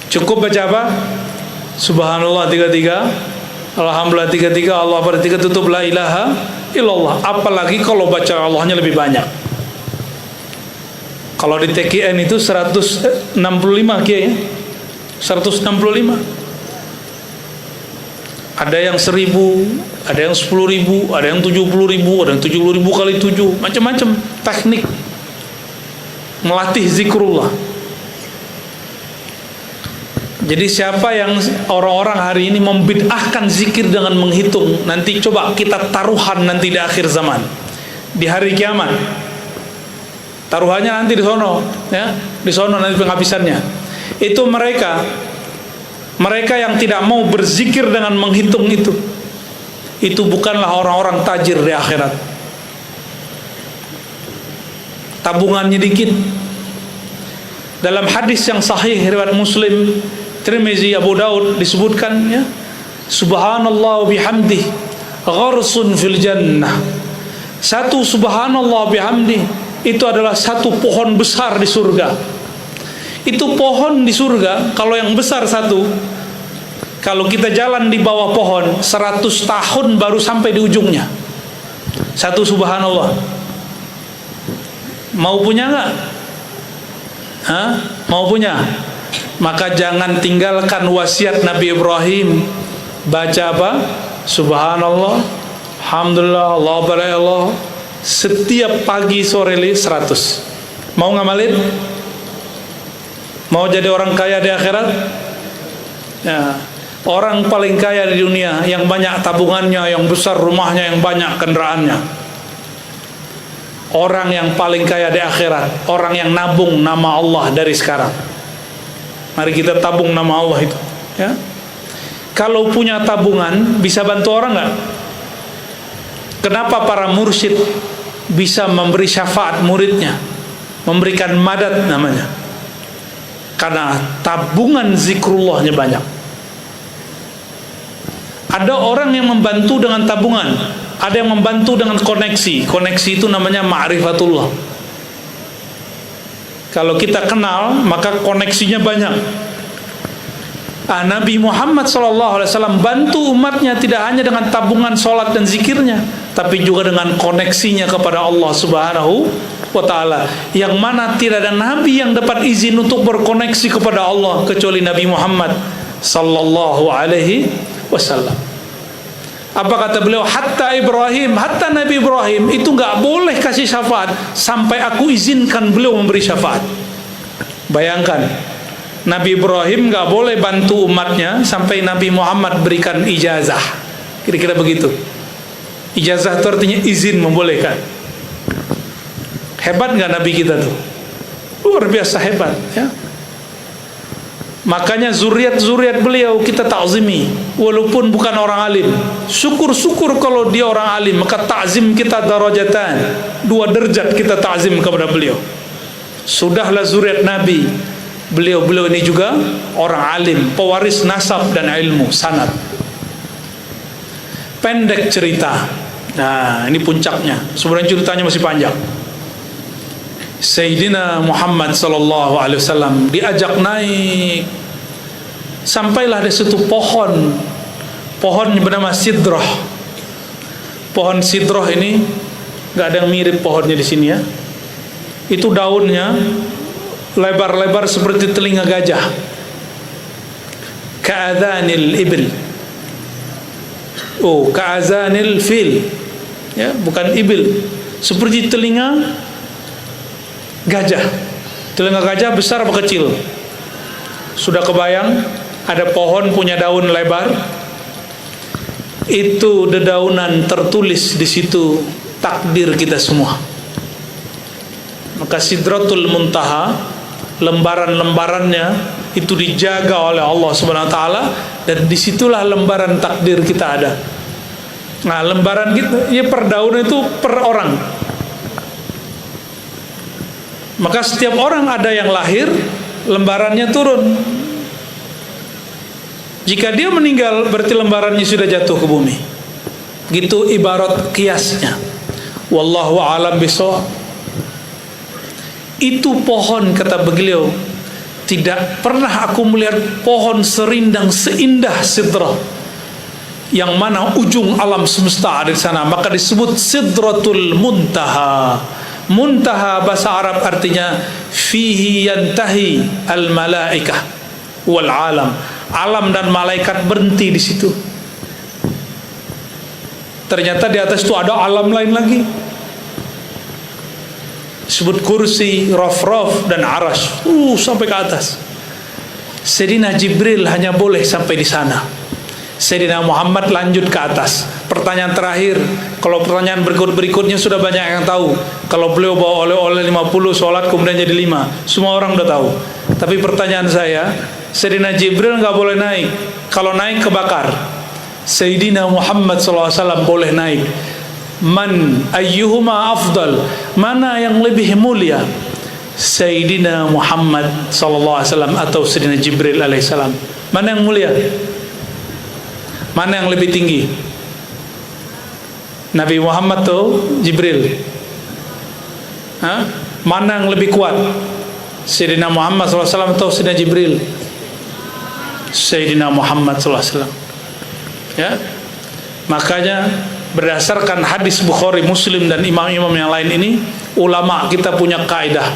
Cukup baca apa? Subhanallah 33, alhamdulillah 33, Allah akbar 3, tutup la ilaha illallah. Apalagi kalau baca Allahnya lebih banyak. Kalau di TKN itu 165 kiai, 165. Ada yang 1000, ada yang 10.000, ada yang 70.000, ada yang 70.000 kali 7, macam-macam teknik melatih zikrullah. Jadi siapa yang orang-orang hari ini membid'ahkan zikir dengan menghitung, nanti coba kita taruhan nanti di akhir zaman, di hari kiamat. Taruhannya nanti di sono, ya, di sono nanti penghabisannya. Itu mereka yang tidak mau berzikir dengan menghitung itu bukanlah orang-orang tajir di akhirat. Tabungannya dikit. Dalam hadis yang sahih riwayat Muslim, Tirmizi, Abu Daud disebutkan, ya, subhanallah bihamdi gharsun fil jannah. Satu subhanallah bihamdi itu adalah satu pohon besar di surga. Itu pohon di surga, kalau yang besar satu, kalau kita jalan di bawah pohon 100 tahun baru sampai di ujungnya. Satu subhanallah. Mau punya nggak? Hah? Mau punya? Maka jangan tinggalkan wasiat Nabi Ibrahim. Baca apa? Subhanallah, alhamdulillah, Allah Allah, setiap pagi sore 100. Mau ngamalin? Mau jadi orang kaya di akhirat? Ya, orang paling kaya di dunia, yang banyak tabungannya, yang besar rumahnya, yang banyak kendaraannya. Orang yang paling kaya di akhirat, orang yang nabung nama Allah dari sekarang. Mari kita tabung nama Allah itu, ya. Kalau punya tabungan, bisa bantu orang nggak? Kenapa para mursyid bisa memberi syafaat muridnya, memberikan madat namanya? Karena tabungan zikrullahnya banyak. Ada orang yang membantu dengan tabungan, ada yang membantu dengan koneksi. Koneksi itu namanya ma'rifatullah. Kalau kita kenal, maka koneksinya banyak. Nabi Muhammad SAW bantu umatnya tidak hanya dengan tabungan sholat dan zikirnya, tapi juga dengan koneksinya kepada Allah Subhanahu wa ta'ala, yang mana tidak ada nabi yang dapat izin untuk berkoneksi kepada Allah kecuali Nabi Muhammad sallallahu alaihi wasallam. Apa kata beliau? Hatta Ibrahim, hatta Nabi Ibrahim itu nggak boleh kasih syafaat sampai aku izinkan beliau memberi syafaat. Bayangkan, Nabi Ibrahim nggak boleh bantu umatnya sampai Nabi Muhammad berikan ijazah. Kira-kira begitu. Ijazah itu artinya izin, membolehkan. Hebat nggak Nabi kita tuh? Luar biasa hebat, ya. Makanya zuriat beliau kita ta'zimi, walaupun bukan orang alim. Syukur-syukur kalau dia orang alim, maka ta'zim kita darajatan, 2 derajat kita ta'zim kepada beliau. Sudahlah zuriat Nabi, beliau ini juga orang alim, pewaris nasab dan ilmu sanad. Pendek cerita. Nah, ini puncaknya. Sebenarnya ceritanya masih panjang. Sayyidina Muhammad sallallahu alaihi wasallam diajak naik, sampailah di situ pohon bernama sidrah. Pohon sidrah ini nggak ada yang mirip pohonnya di sini, ya. Itu daunnya lebar-lebar seperti telinga gajah, ka'adhanil ibil, ka'adhanil fil, ya, bukan ibil, seperti telinga gajah. Telinga gajah besar apa kecil? Sudah kebayang? Ada pohon punya daun lebar, itu dedaunan tertulis di situ takdir kita semua. Maka Sidratul Muntaha lembaran-lembarannya itu dijaga oleh Allah Subhanahu wa taala, dan disitulah lembaran takdir kita ada. Nah, lembaran kita ya per daun itu per orang. Maka setiap orang ada yang lahir, lembarannya turun. Jika dia meninggal, berarti lembarannya sudah jatuh ke bumi. Gitu ibarat kiasnya. Wallahu a'lam bishawab. Itu pohon, kata beliau, tidak pernah aku melihat pohon serindang seindah sidrah, yang mana ujung alam semesta ada di sana. Maka disebut Sidratul Muntaha. Muntaha bahasa Arab artinya fihi yantahi al malaikah wal alam. Alam dan malaikat berhenti di situ. Ternyata di atas itu ada alam lain lagi. Disebut kursi, raf-raf dan arash. Sampai ke atas. Sayyidina Jibril hanya boleh sampai di sana. Sayyidina Muhammad lanjut ke atas. Pertanyaan terakhir, kalau pertanyaan berikutnya sudah banyak yang tahu. Kalau beliau bawa oleh-oleh 50, sholat kemudian jadi 5, semua orang udah tahu. Tapi pertanyaan saya, Sayyidina Jibril nggak boleh naik. Kalau naik kebakar. Sayyidina Muhammad SAW boleh naik. Man ayyuhuma afdal, mana yang lebih mulia, Sayyidina Muhammad SAW atau Sayyidina Jibril alaihissalam? Mana yang mulia? Mana yang lebih tinggi? Nabi Muhammad atau Jibril? Mana yang lebih kuat? Sayyidina Muhammad SAW atau Sayyidina Jibril? Sayyidina Muhammad SAW. Ya, makanya berdasarkan hadis Bukhari, Muslim dan imam-imam yang lain ini, ulama kita punya kaidah,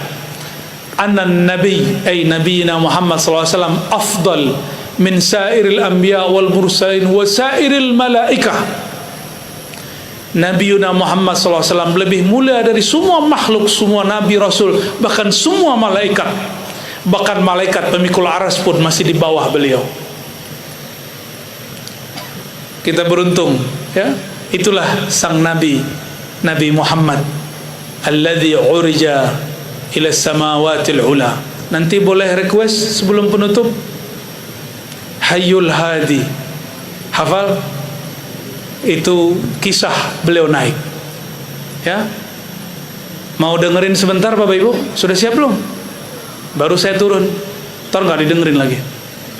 annan nabi ay nabiyina Muhammad SAW afdal min sairil anbiya wal mursalin wa sairil malaikah. Nabiuna Muhammad SAW lebih mulia dari semua makhluk, semua nabi rasul, bahkan semua malaikat. Bahkan malaikat pemikul aras pun masih di bawah beliau. Kita beruntung, ya. Itulah sang nabi, Nabi Muhammad alladzi urija ila samawatil ula. Nanti boleh request sebelum penutup? Hayyul Hadi. Hafal? Itu kisah beliau naik. Ya. Mau dengerin sebentar Bapak Ibu? Sudah siap belum? Baru saya turun. Ntar nggak didengerin lagi.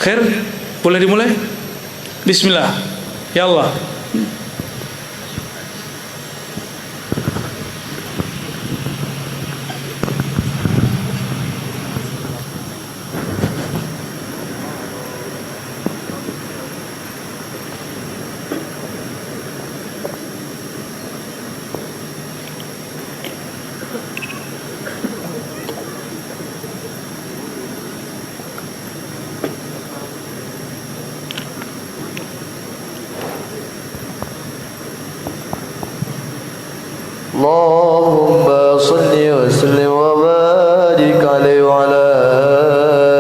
Khair? Boleh dimulai? Bismillah. Ya Allah. Allahumma salli wa sallim wa barik alaihi wa ala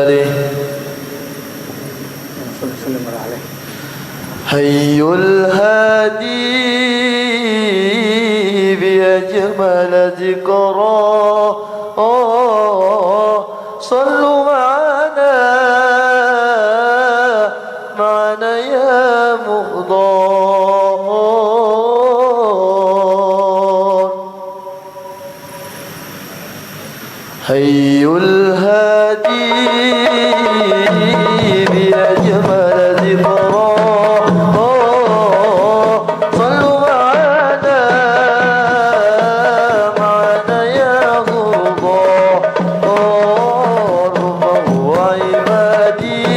alihi. Hayyul hadi bi ajmal dhikra, sallu ma'ana ma'ana ya muhdar. Hayyul hadi bi ajmal dhikra, sallu ma'ana ma'ana ya ghurba, wa ibadi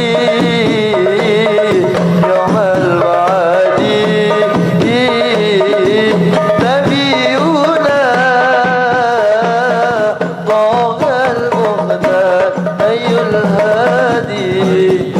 yawmal wa'di, nabiyuna Hayyul Hadi.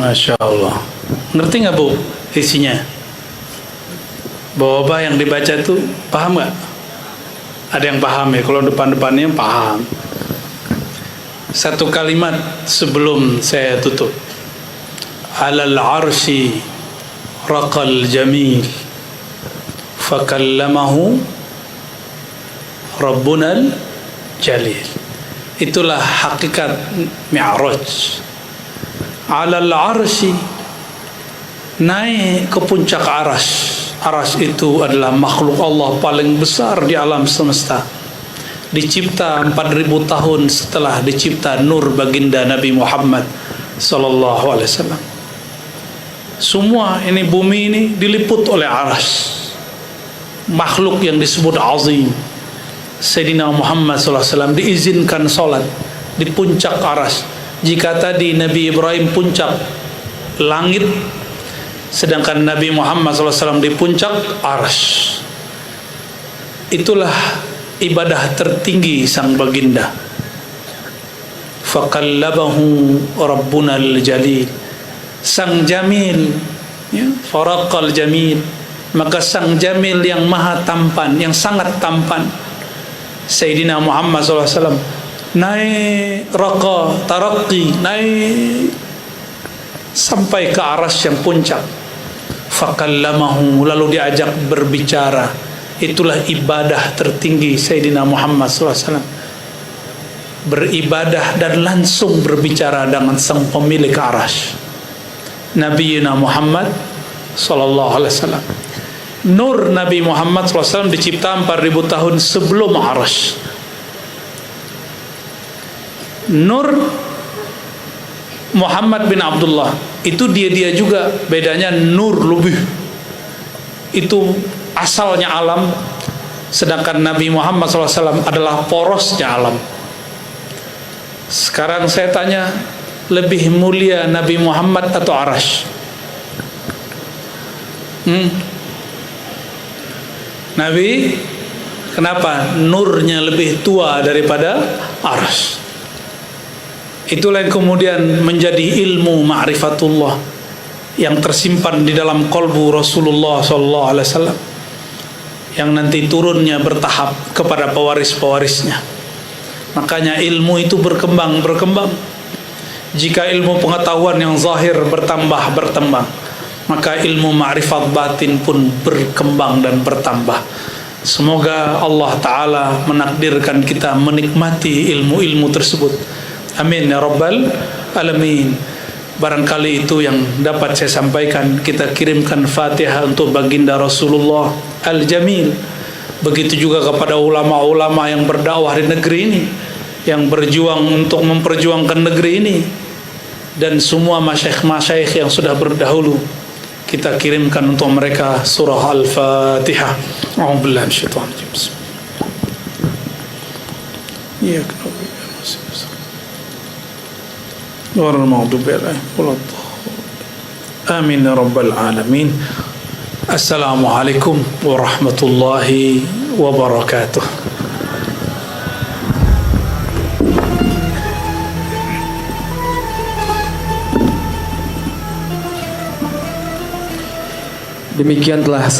Masya Allah. Ngerti nggak Bu isinya? Bapak yang dibaca itu paham nggak? Ada yang paham ya? Kalau depan-depannya paham. Satu kalimat sebelum saya tutup. Alal arshi raqal jamil fakallamahu rabbunal jalil. Itulah hakikat Mi'raj. Alal arsy, naik ke puncak aras. Aras itu adalah makhluk Allah paling besar di alam semesta. Dicipta 4000 tahun setelah dicipta nur baginda Nabi Muhammad sallallahu alaihi wasallam. Semua ini bumi ini diliput oleh aras. Makhluk yang disebut azim. Sayyidina Muhammad sallallahu alaihi wasallam diizinkan salat di puncak aras. Jika tadi Nabi Ibrahim puncak langit, sedangkan Nabi Muhammad SAW di puncak arsy. Itulah ibadah tertinggi sang baginda. Faqallabahu rabbunal jalil, sang jamil, ya, faraqal jamil, maka sang jamil yang maha tampan, yang sangat tampan, Sayyidina Muhammad SAW naik raqa taraqi, naik sampai ke aras yang puncak. Fakallamahu, lalu diajak berbicara. Itulah ibadah tertinggi Sayyidina Muhammad SAW, beribadah dan langsung berbicara dengan sang pemilik aras, Nabi Muhammad SAW. Nur Nabi Muhammad SAW dicipta 4000 tahun sebelum aras. Nur Muhammad bin Abdullah itu dia juga, bedanya nur lebih itu asalnya alam, sedangkan Nabi Muhammad SAW adalah porosnya alam. Sekarang saya tanya, lebih mulia Nabi Muhammad atau aras? Nabi, kenapa? Nurnya lebih tua daripada aras. Itulah yang kemudian menjadi ilmu ma'rifatullah yang tersimpan di dalam qalbu Rasulullah SAW, yang nanti turunnya bertahap kepada pewaris-pewarisnya. Makanya ilmu itu berkembang. Jika ilmu pengetahuan yang zahir bertambah, maka ilmu ma'rifat batin pun berkembang dan bertambah. Semoga Allah Ta'ala menakdirkan kita menikmati ilmu-ilmu tersebut. Amin ya Rabbal Alamin. Barangkali itu yang dapat saya sampaikan. Kita kirimkan Fatihah untuk baginda Rasulullah Al-Jamil. Begitu juga kepada ulama-ulama yang berdakwah di negeri ini, yang berjuang untuk memperjuangkan negeri ini, dan semua masyaikh-masyaikh yang sudah berdahulu. Kita kirimkan untuk mereka surah Al-Fatihah. A'udzubillahi minasyaitonir rajim. Iya, Amin ya Rabbal Alamin. Assalamualaikum warahmatullahi wabarakatuh. Demikian telah